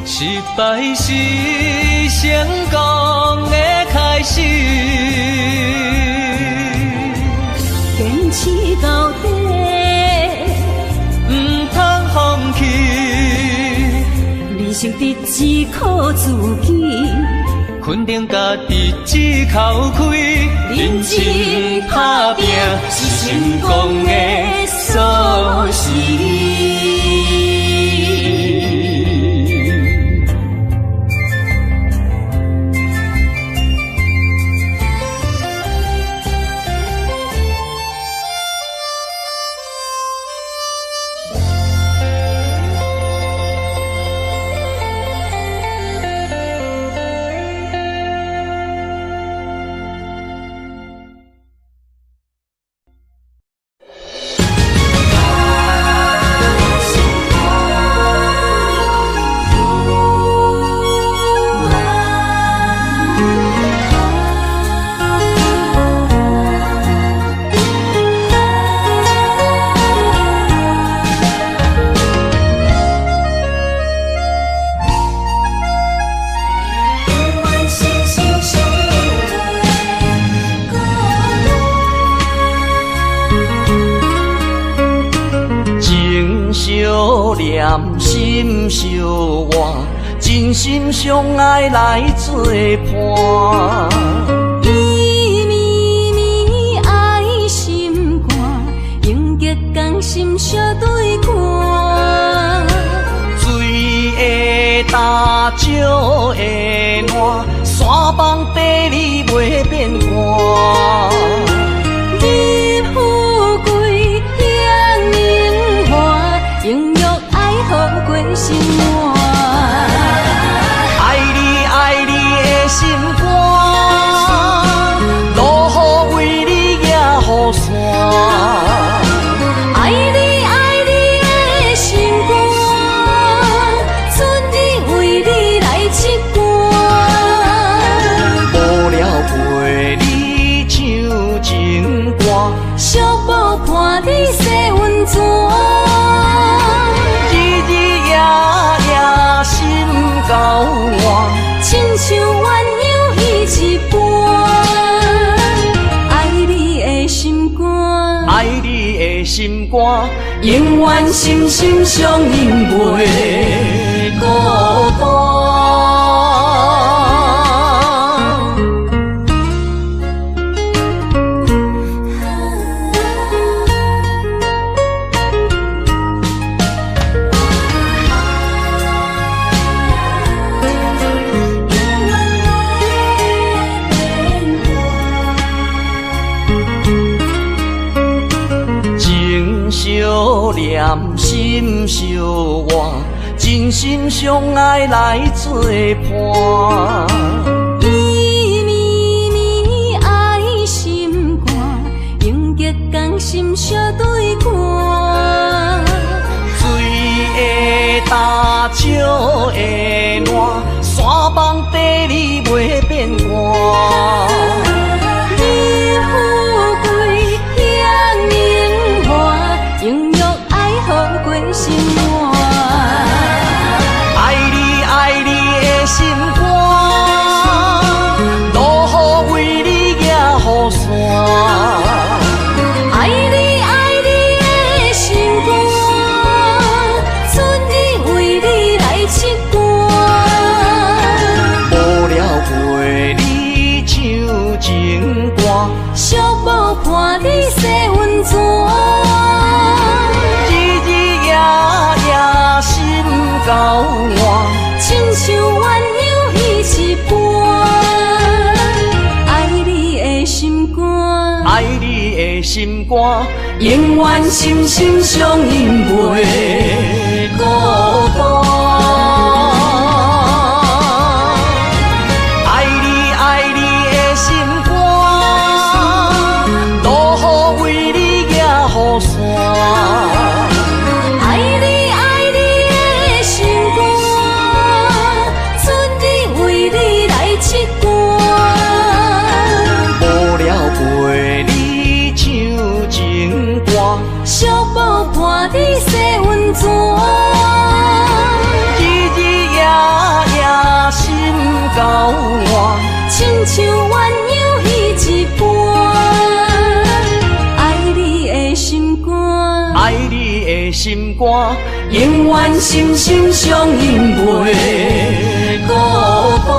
失败是成功的开始，坚持到底，唔通放弃。人生得只靠自己，肯定家己只口开，认真打拼是成功的锁匙。心相活，真心相爱来作伴。伊绵绵爱心肝，永结同心相对看。水会干，石会烂，山崩地裂袂变卦。你富贵享荣华，永浴爱好过生活。爱你爱你的心肝，落雨为你野雨伞。爱你爱你的心肝，春日为你来唱歌。无聊陪你唱情歌，寂寞伴你洗温泉。日日夜夜心交换，亲像鸳鸯彼一半。爱你的心肝，爱你的心肝，永远心心相印袂孤单。相念心相活，真心相爱来作伴。伊绵绵爱心肝，永结同心相对看。水会干，石会烂，山崩地裂袂变卦。你富贵享荣华，永浴爱好过生活。爱你爱你的心肝，落雨为你野雨伞。爱你爱你的心肝，春日为你来唱歌。无聊陪你唱情歌，寂寞伴你洗温泉。日日夜夜心交换，亲像鸳鸯彼一半。爱你的心肝，爱你的心心肝，永远心心相印袂孤单。爱你爱你的心肝，落雨为你举雨伞。小宝伴你洗温泉，日日夜夜心交换，亲像鸳鸯彼一半。爱你的心肝，爱你的心肝，永远心心相印袂孤单。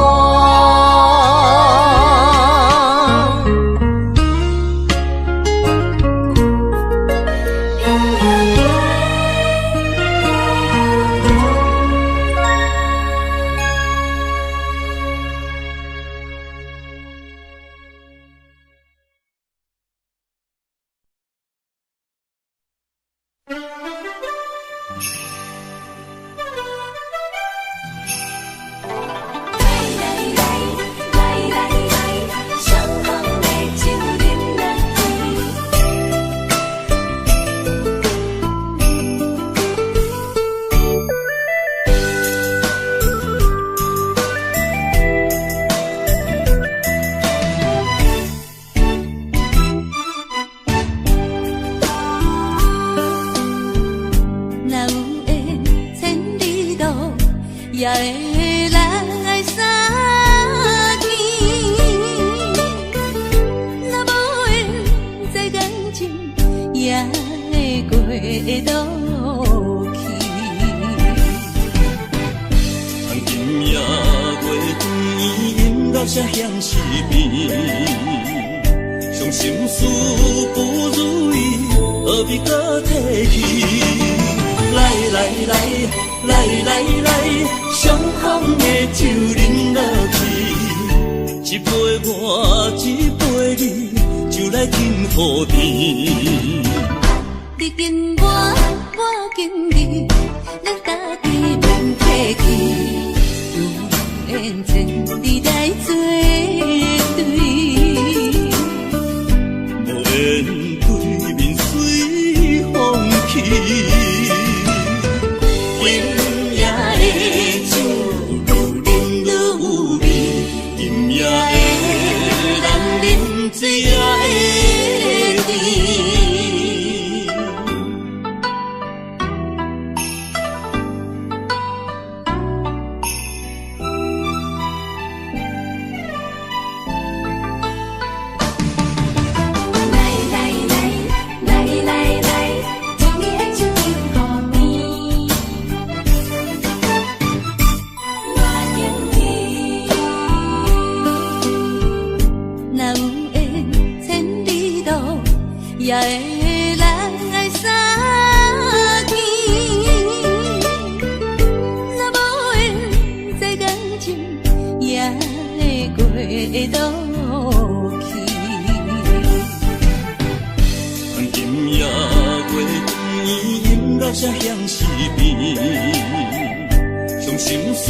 也会来相见，若无缘在感情，也会过渡去。从今夜月圆，音乐声响时变，伤心事不如意，何必搁提起？来来来。来来来，相逢的酒饮落去，一杯我，一杯你，就来敬好甜。你敬我，我敬你，咱家己免客气，有缘千里来作对，无缘对面随风去。水也会甜，来来来来来来，将你的手紧抱边，我敬你。若有也会来相见，若无缘在感情，也会过渡去。从今夜月圆，音乐声响时变，伤心事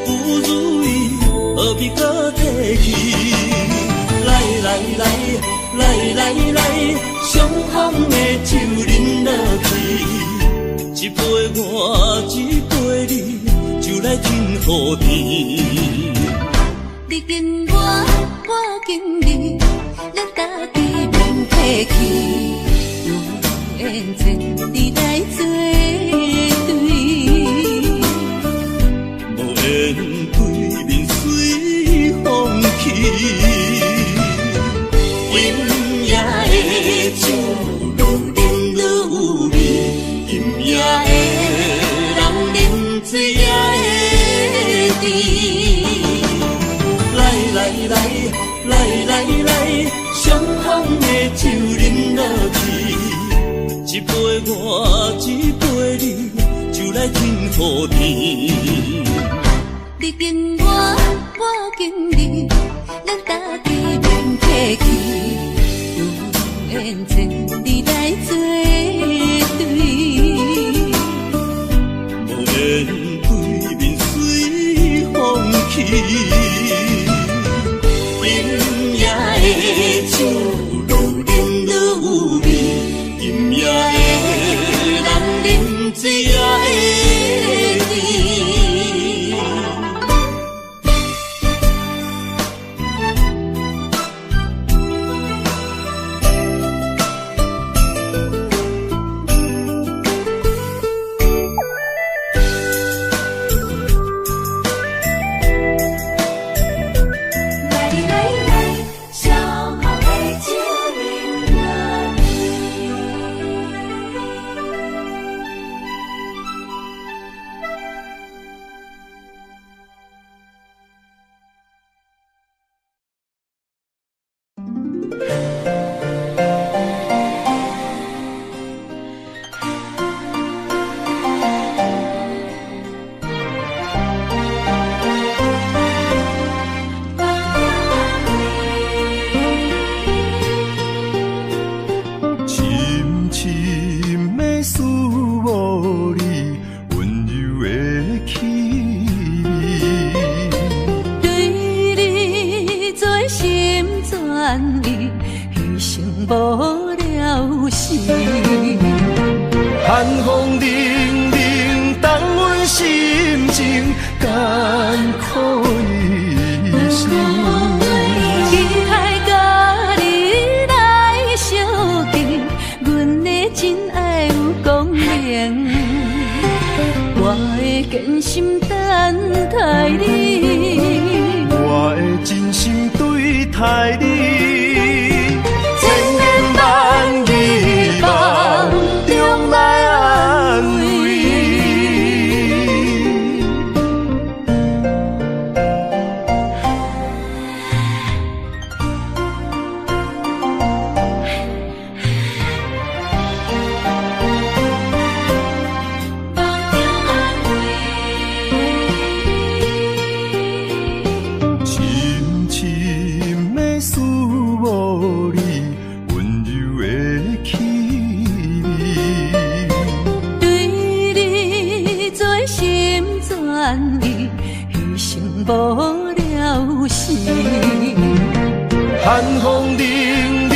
不如意，何必搁提起？来来来。来来来，相逢的酒饮落去，一杯我，一杯你，就来敬好甜。你敬我，我敬你，咱家己免客气，有缘千里来作对，无缘对面随风去。酒愈饮愈有味，饮也会人饮，水也会甜。来来来来来来，相逢的酒饮落去，一杯我，一杯你，就来敬好甜。你敬我，我敬你，咱家己免客气。缘千里意，牺牲无了时。寒风凛凛，冻阮心情，艰苦一生。期待甲你来相见，阮的真爱有光明。我会坚心等待你，我会真心对待你，千言万语梦中来安慰。无了时，寒风凛凛，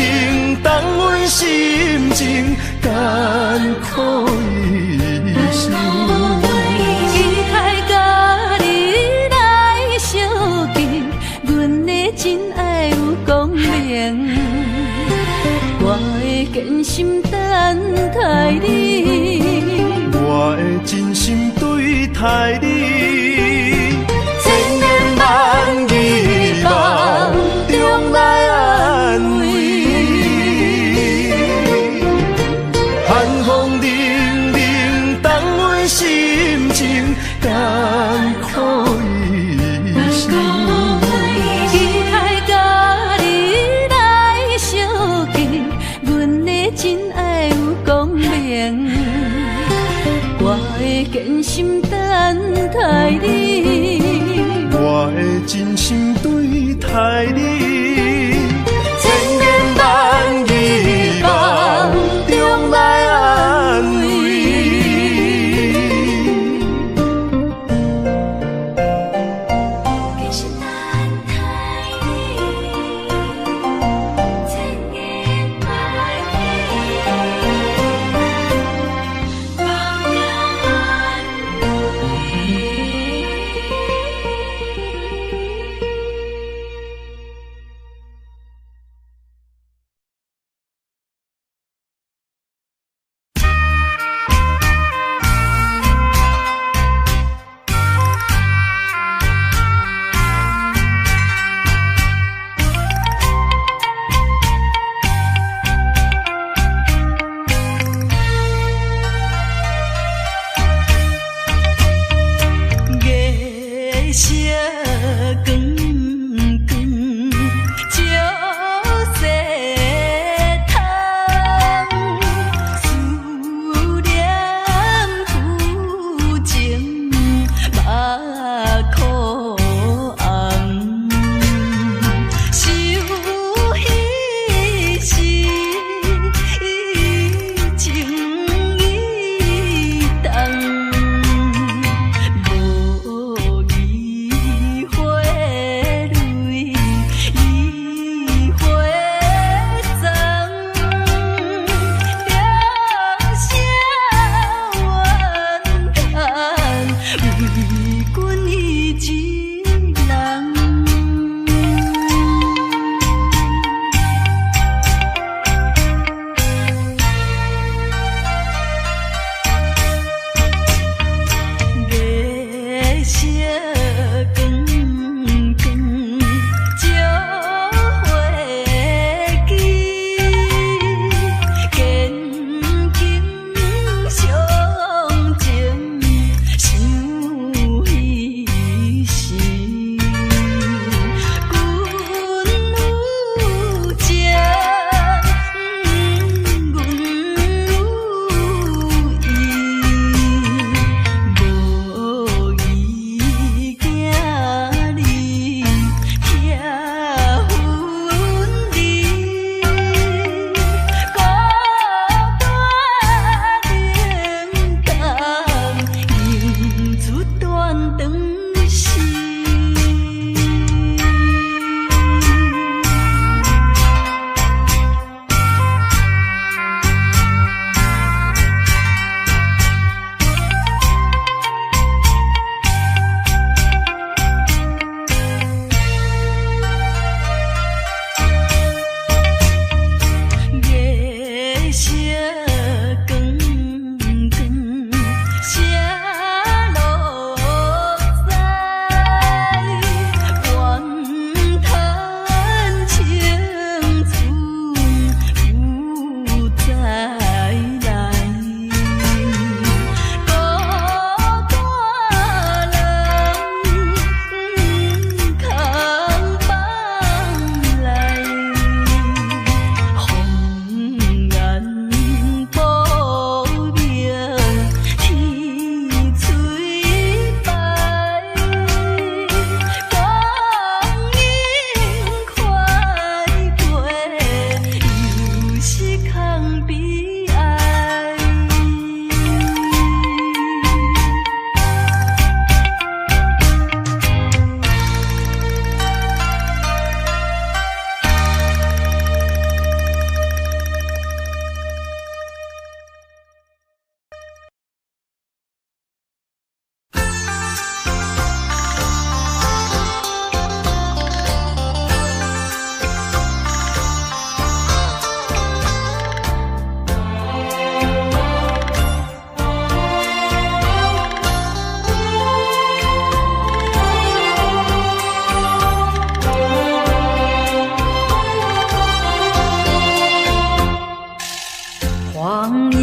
冻阮心情，艰苦一生。期待甲你来相见，阮的真爱有光明。我会坚心等待你，我会真心对待你。万语梦中来安慰，寒风凛凛，冻阮心情，艰苦一生。期待甲你来相见，阮的真爱有光明。我会坚心等待你，我会真心对待你，千言万语梦中来安慰。坚心等待你，千言万语梦中安慰。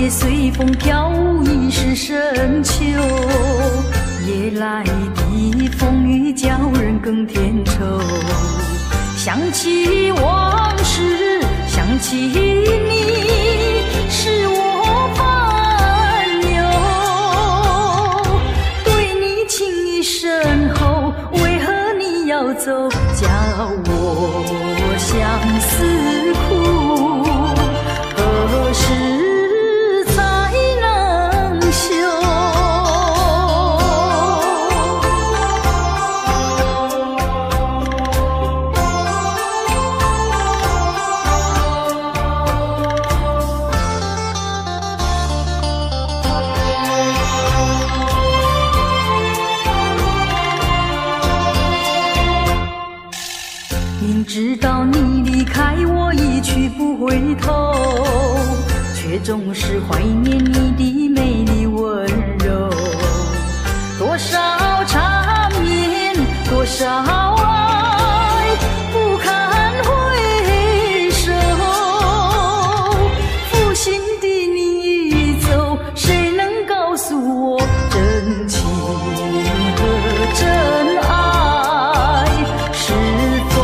也随风飘舞，已是深秋。夜来的风雨叫人更添愁。想起往事，想起你，使我烦忧。对你情意深厚，为何你要走？叫我相思苦，何时才能休？明知道你离开我一去不回头，却总是怀念你的美丽温柔。多少缠绵，多少爱，不堪回首。负心的你已走，谁能告诉我真情和真爱是否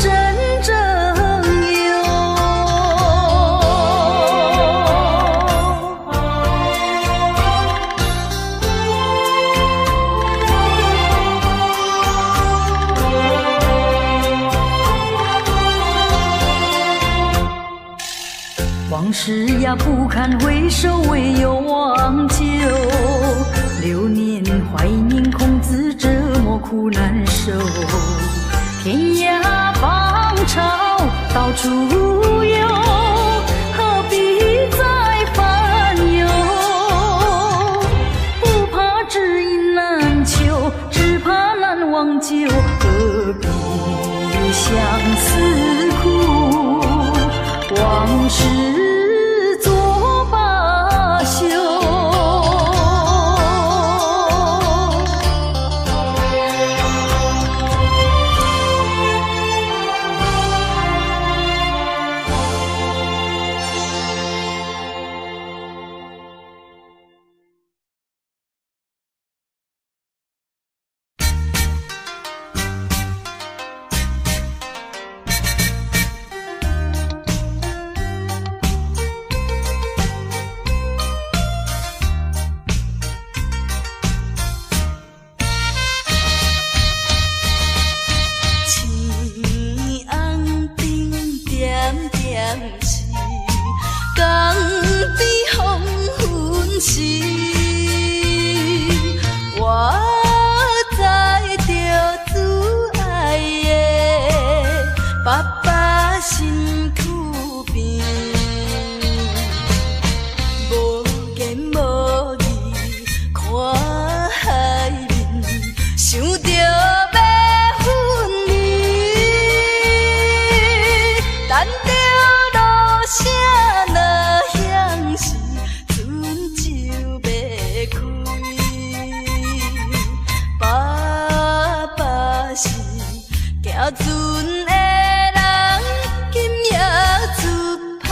真正有？往事呀不堪回首，唯有忘旧。流年怀念，空自折磨苦难受。天涯芳草到处有，何必再烦忧？不怕知音难求，只怕难忘旧。何必相思苦？往事作罢休。行船的人，今夜出海。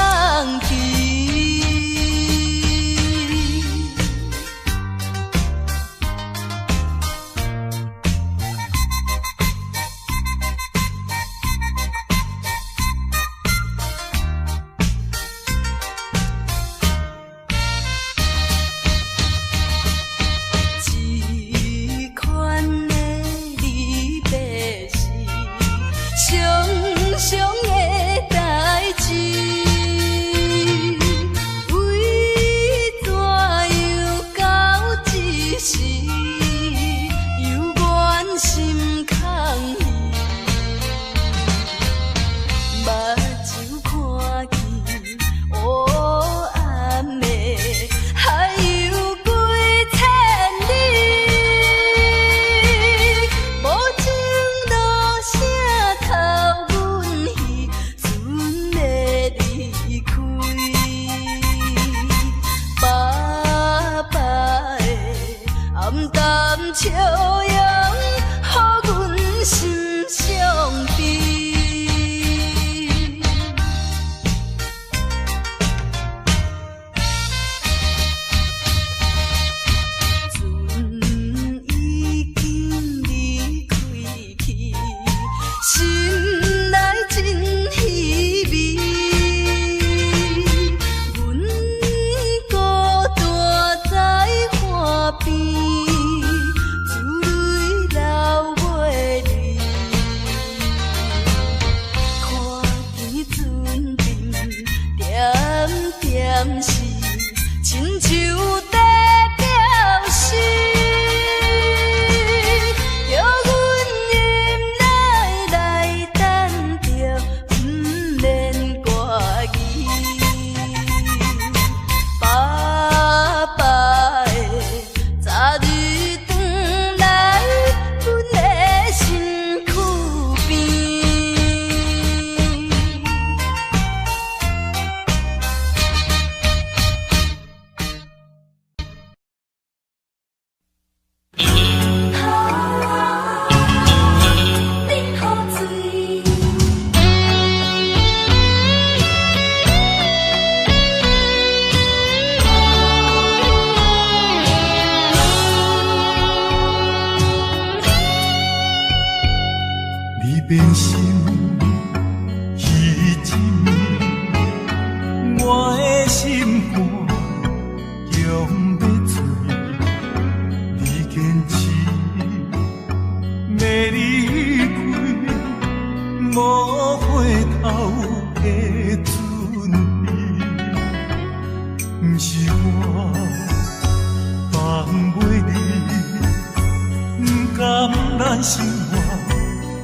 生活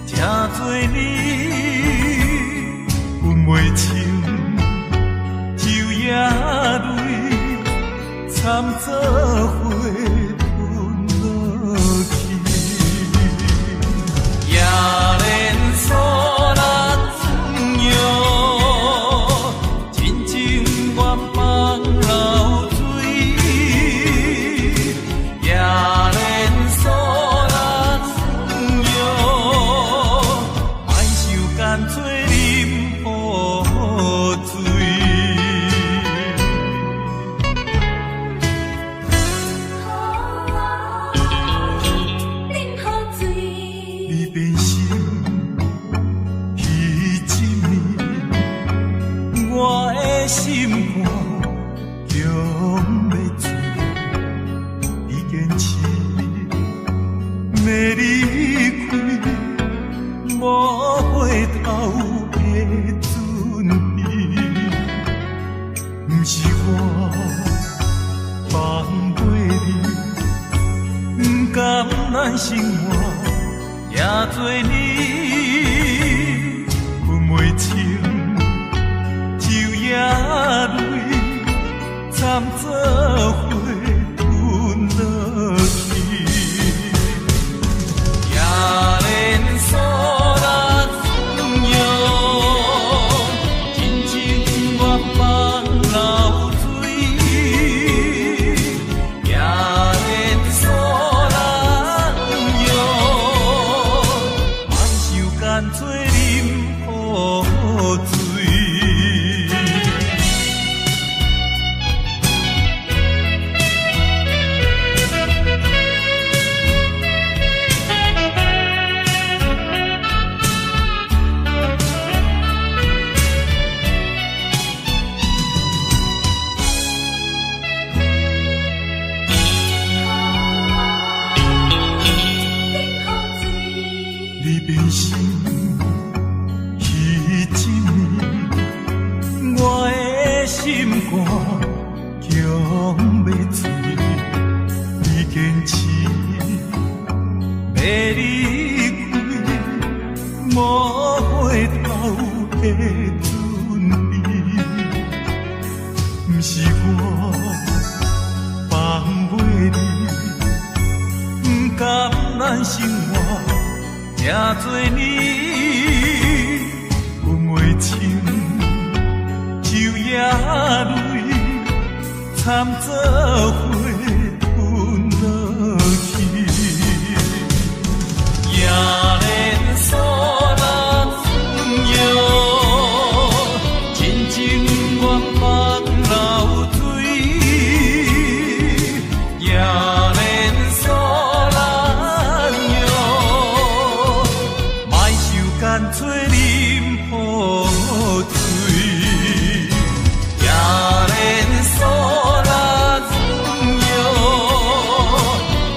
正多年，阮袂清，昼夜泪掺做花吞落去，夜连锁人用，真情愿放流水，夜连锁人用，莫受干脆啉雨水。心肝强要醉，你坚持要离开，无回头的准备。不是我放袂你，不甘咱生活也多年，分袂清。夜泪掺做花吞落去，夜连锁人用，真情愿放流水，夜连锁人用，莫受干脆啉雨水。生活正多年，分袂清，昼夜泪掺做花吞落去，夜连锁人用，真情愿放流水，夜连锁。干脆啉雨水，夜连锁人用，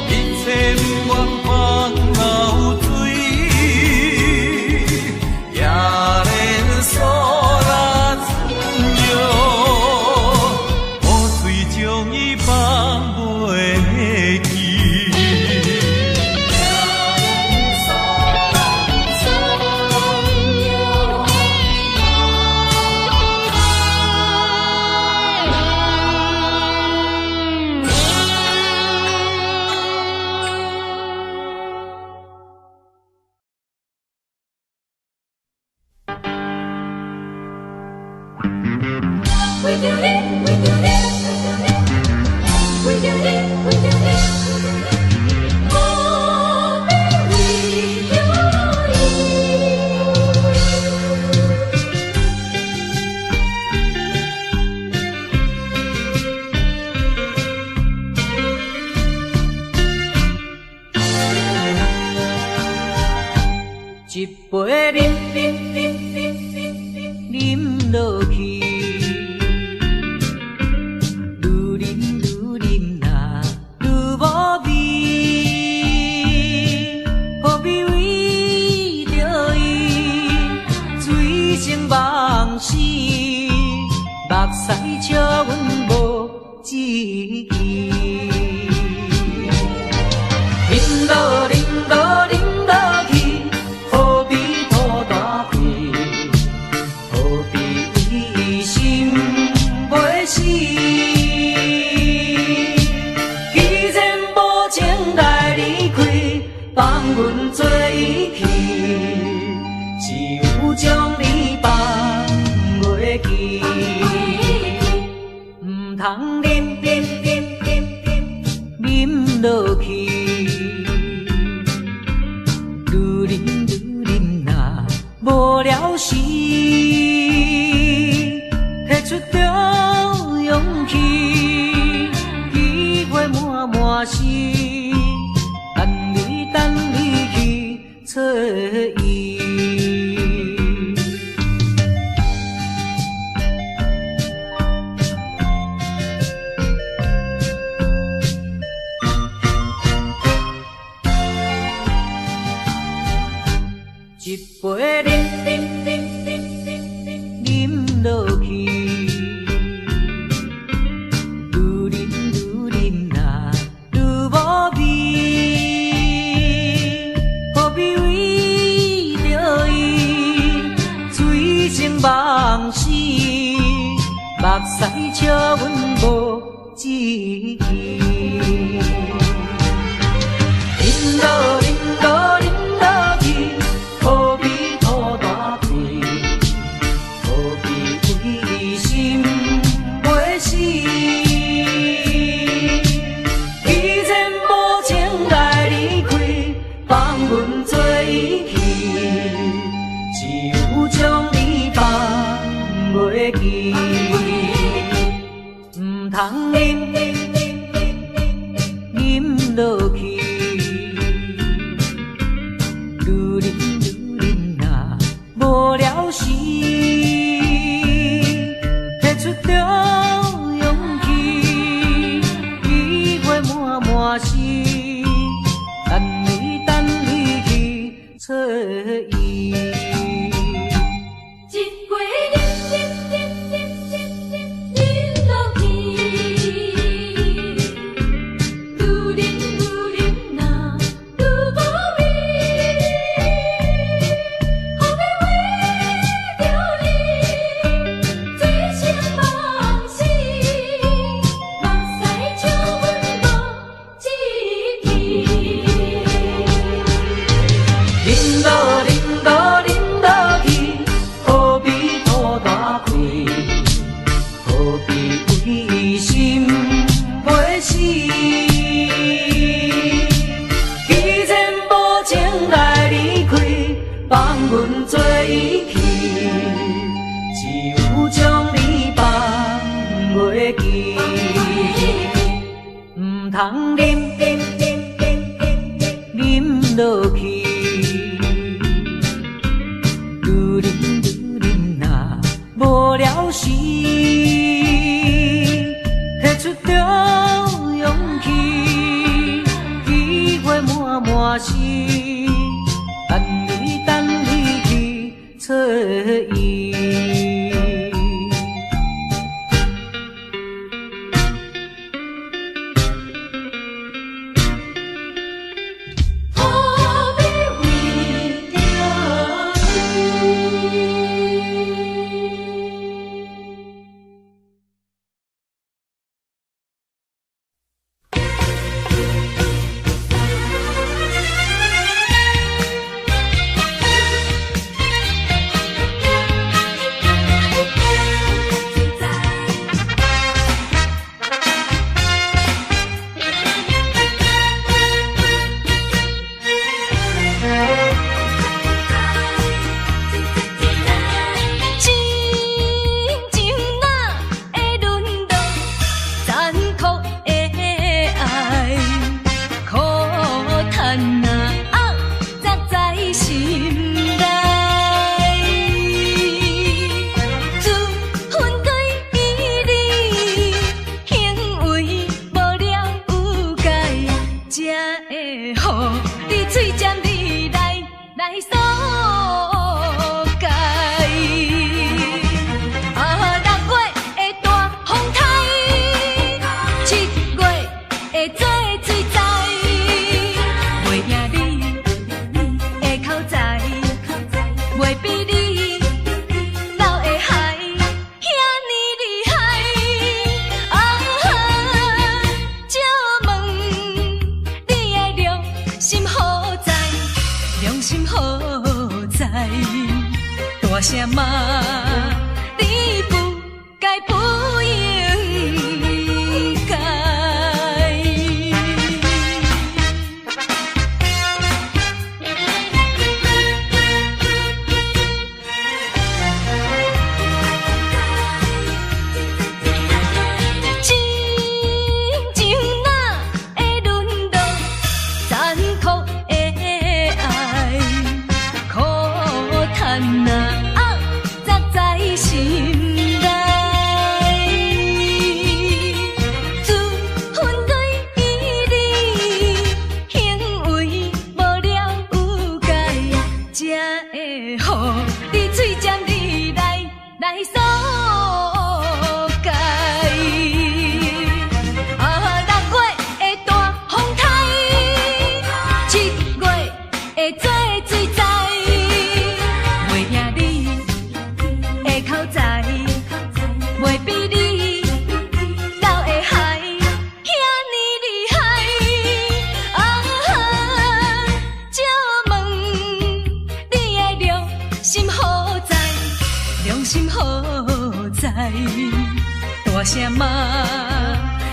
一切不愿放流水，夜连锁人用，雨水将伊放袂记。一杯啉落去，愈啉啦愈无味，何必为着伊醉生梦死？目屎笑阮无志气，啉落提出着勇气，机会满满是，等你去找伊。一杯饮落去，愈饮呐愈无味，何必为着伊醉生梦死？目屎笑阮无志气，饮落去。何必土大气？何必为心袂死？既然无情来离开，放阮做伊去，只有将你放袂记。唔通饮落去。无聊时，提出着勇气，机会满满是，等你去找伊。放阮做伊去，只有将你放袂记。唔通饮落去，愈饮呐无聊时，提出着勇气，机会满满是。等你去找伊。何必为着你？口在，袂比你老的海遐尼厉害。借问你的良心何在？良心何在？大声骂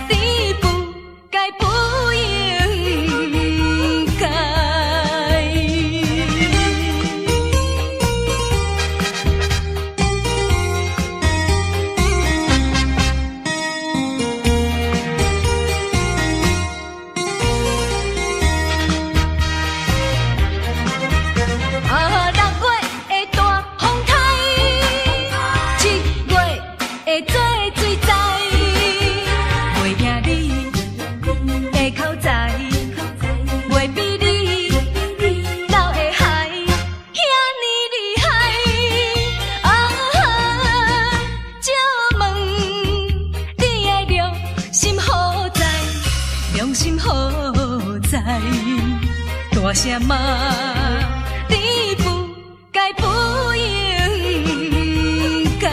你不该不应该。大声骂你不该不应该。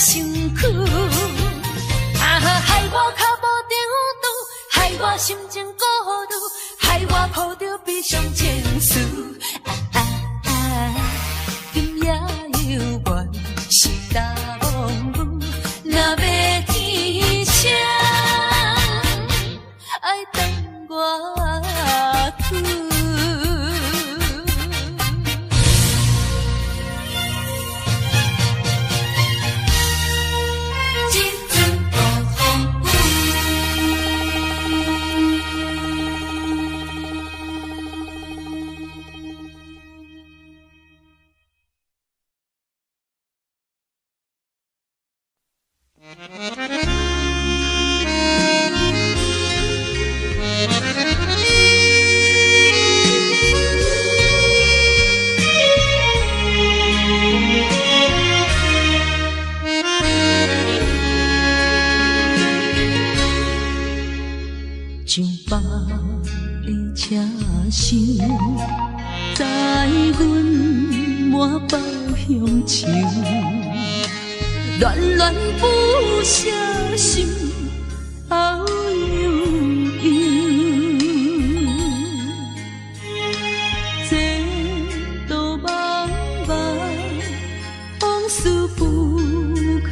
身躯。害我脚步中途，害我心情孤独，害我抱着悲伤情绪。今夜犹原是冬雨，若要天晴，爱等我去。上北的车声，载阮满北乡愁，恋恋不舍心，后悠悠。这道茫茫，往事不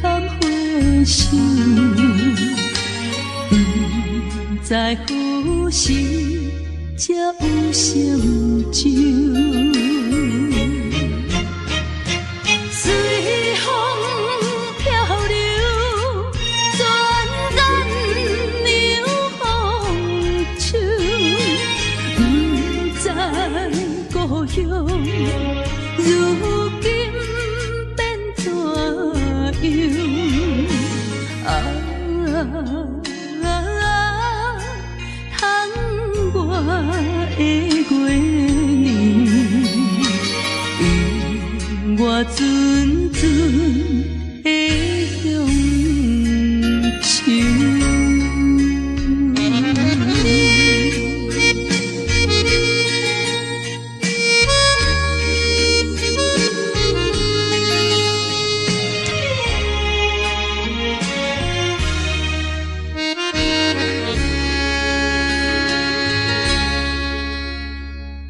堪回首。在何时才有成就？随风漂流，转染流风手。不知故乡如今变怎样？我的月年，我阵阵的乡愁。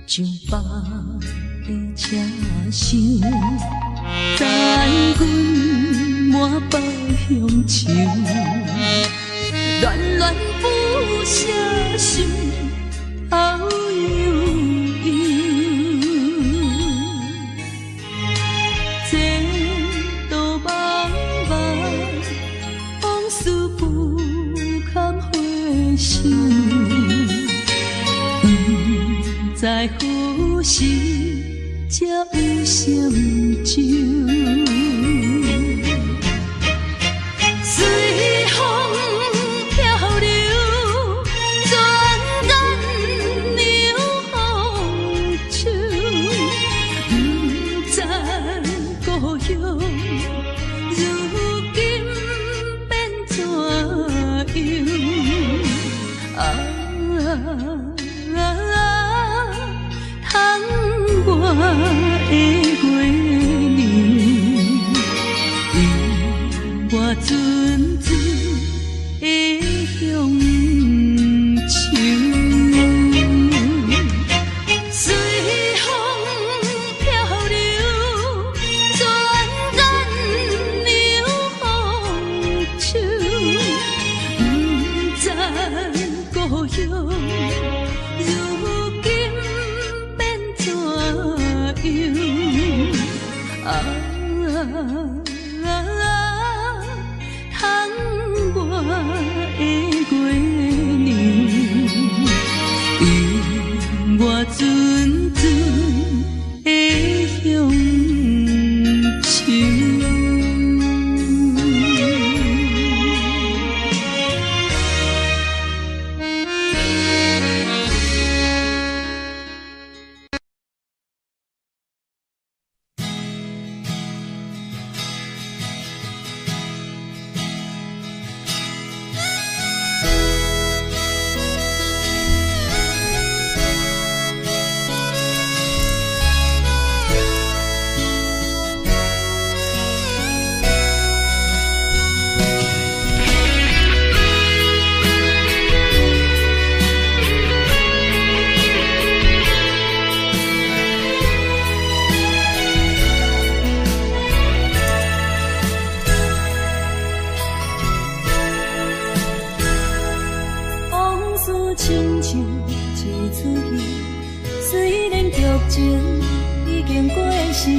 上北的车声，载阮满北乡愁，恋恋不舍心，后悠悠。这道茫茫，往事不堪回首。在何时才有成就？随风漂流，转染流风手。不知故乡如今变怎样？我的月年，我阵阵的乡愁。随风漂流，转染流风手。不知故乡如今变怎样？我的月出戏。虽然剧情已经过时，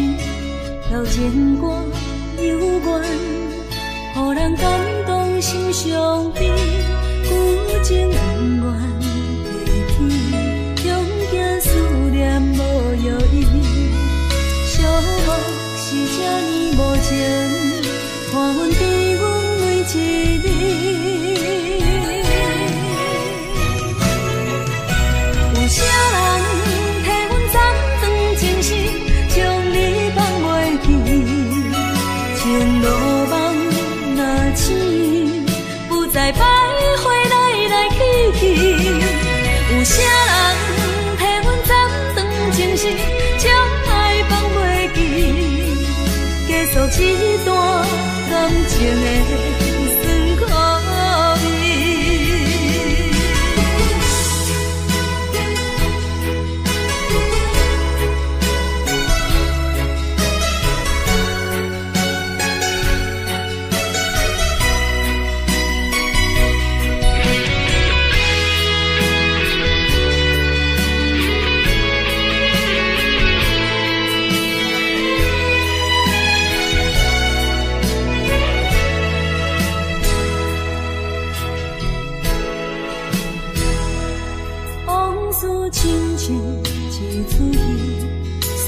老情歌犹原，予人感动心伤悲。旧情永远提起，中间思念无药医。寂寞是这呢无情，看阮伫阮每一日。有啥人替阮斩断情丝，将你放袂记？情路梦若醒，不再徘徊来来去去。有啥人替阮斩断情丝，将爱放袂记？结束一段感情的酸苦味。亲像一出戏，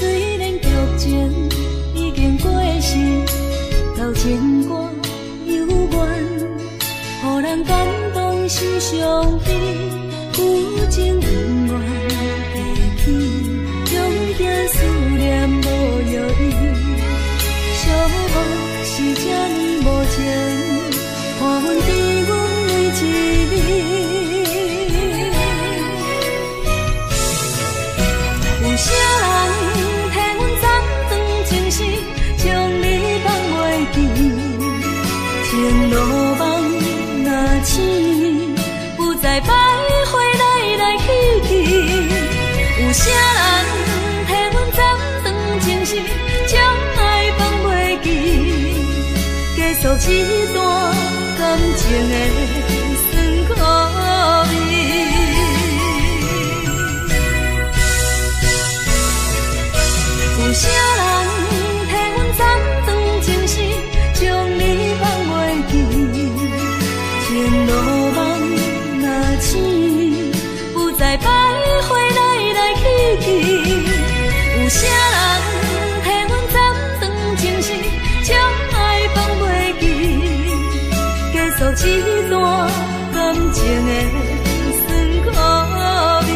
虽然剧情已经过时，老情歌犹原，予人感动心伤悲。旧情永远提起，中间思念无药医。寂寞是这呢无情，看阮伫阮每一日。有啥人替阮斩断情丝，将你放袂记？情路梦若醒，不再徘徊来来去去。有啥人替阮斩断情丝，将爱放袂记？结束一段感情的酸苦味。有啥人替阮斩断情丝，将你放袂记？情路梦若醒，不再徘徊来来去去。有啥人替阮斩断情丝，将爱放袂记？结束一段感情的酸苦味。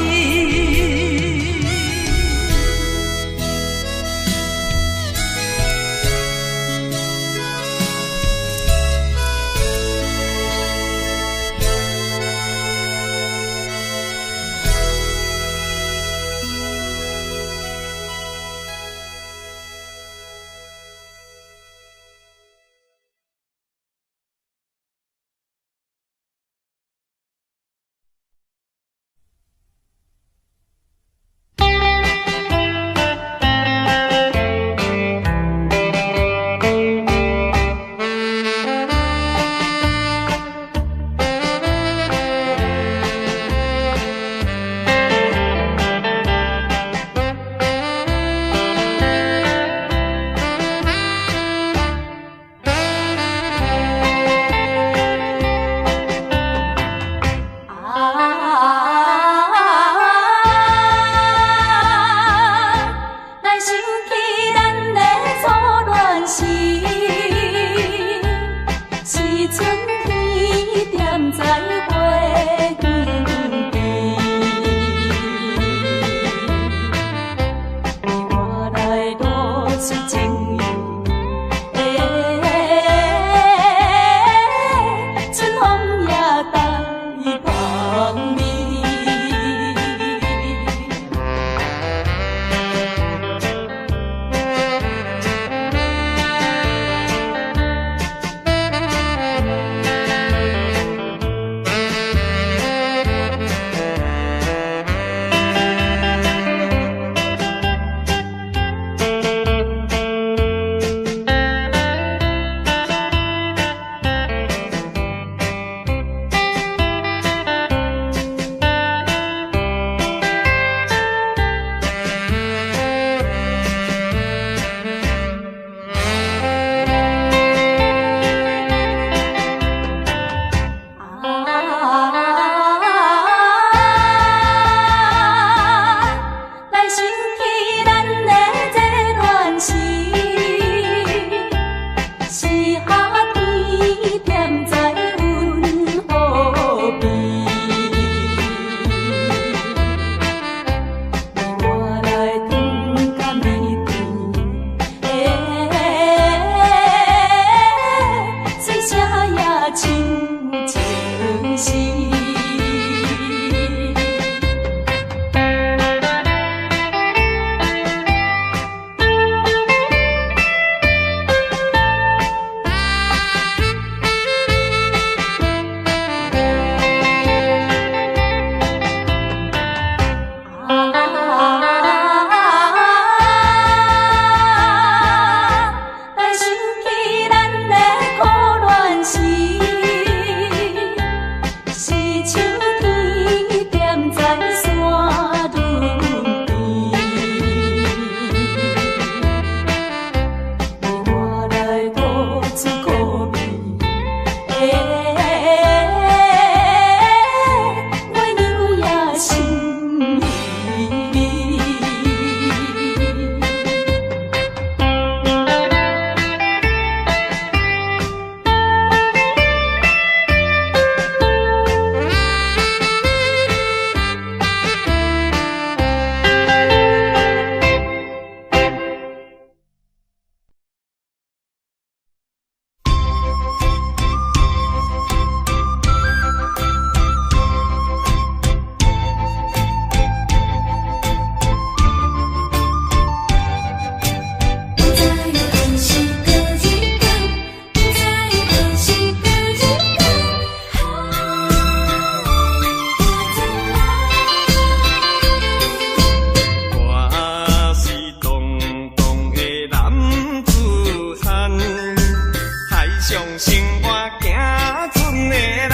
生活行出的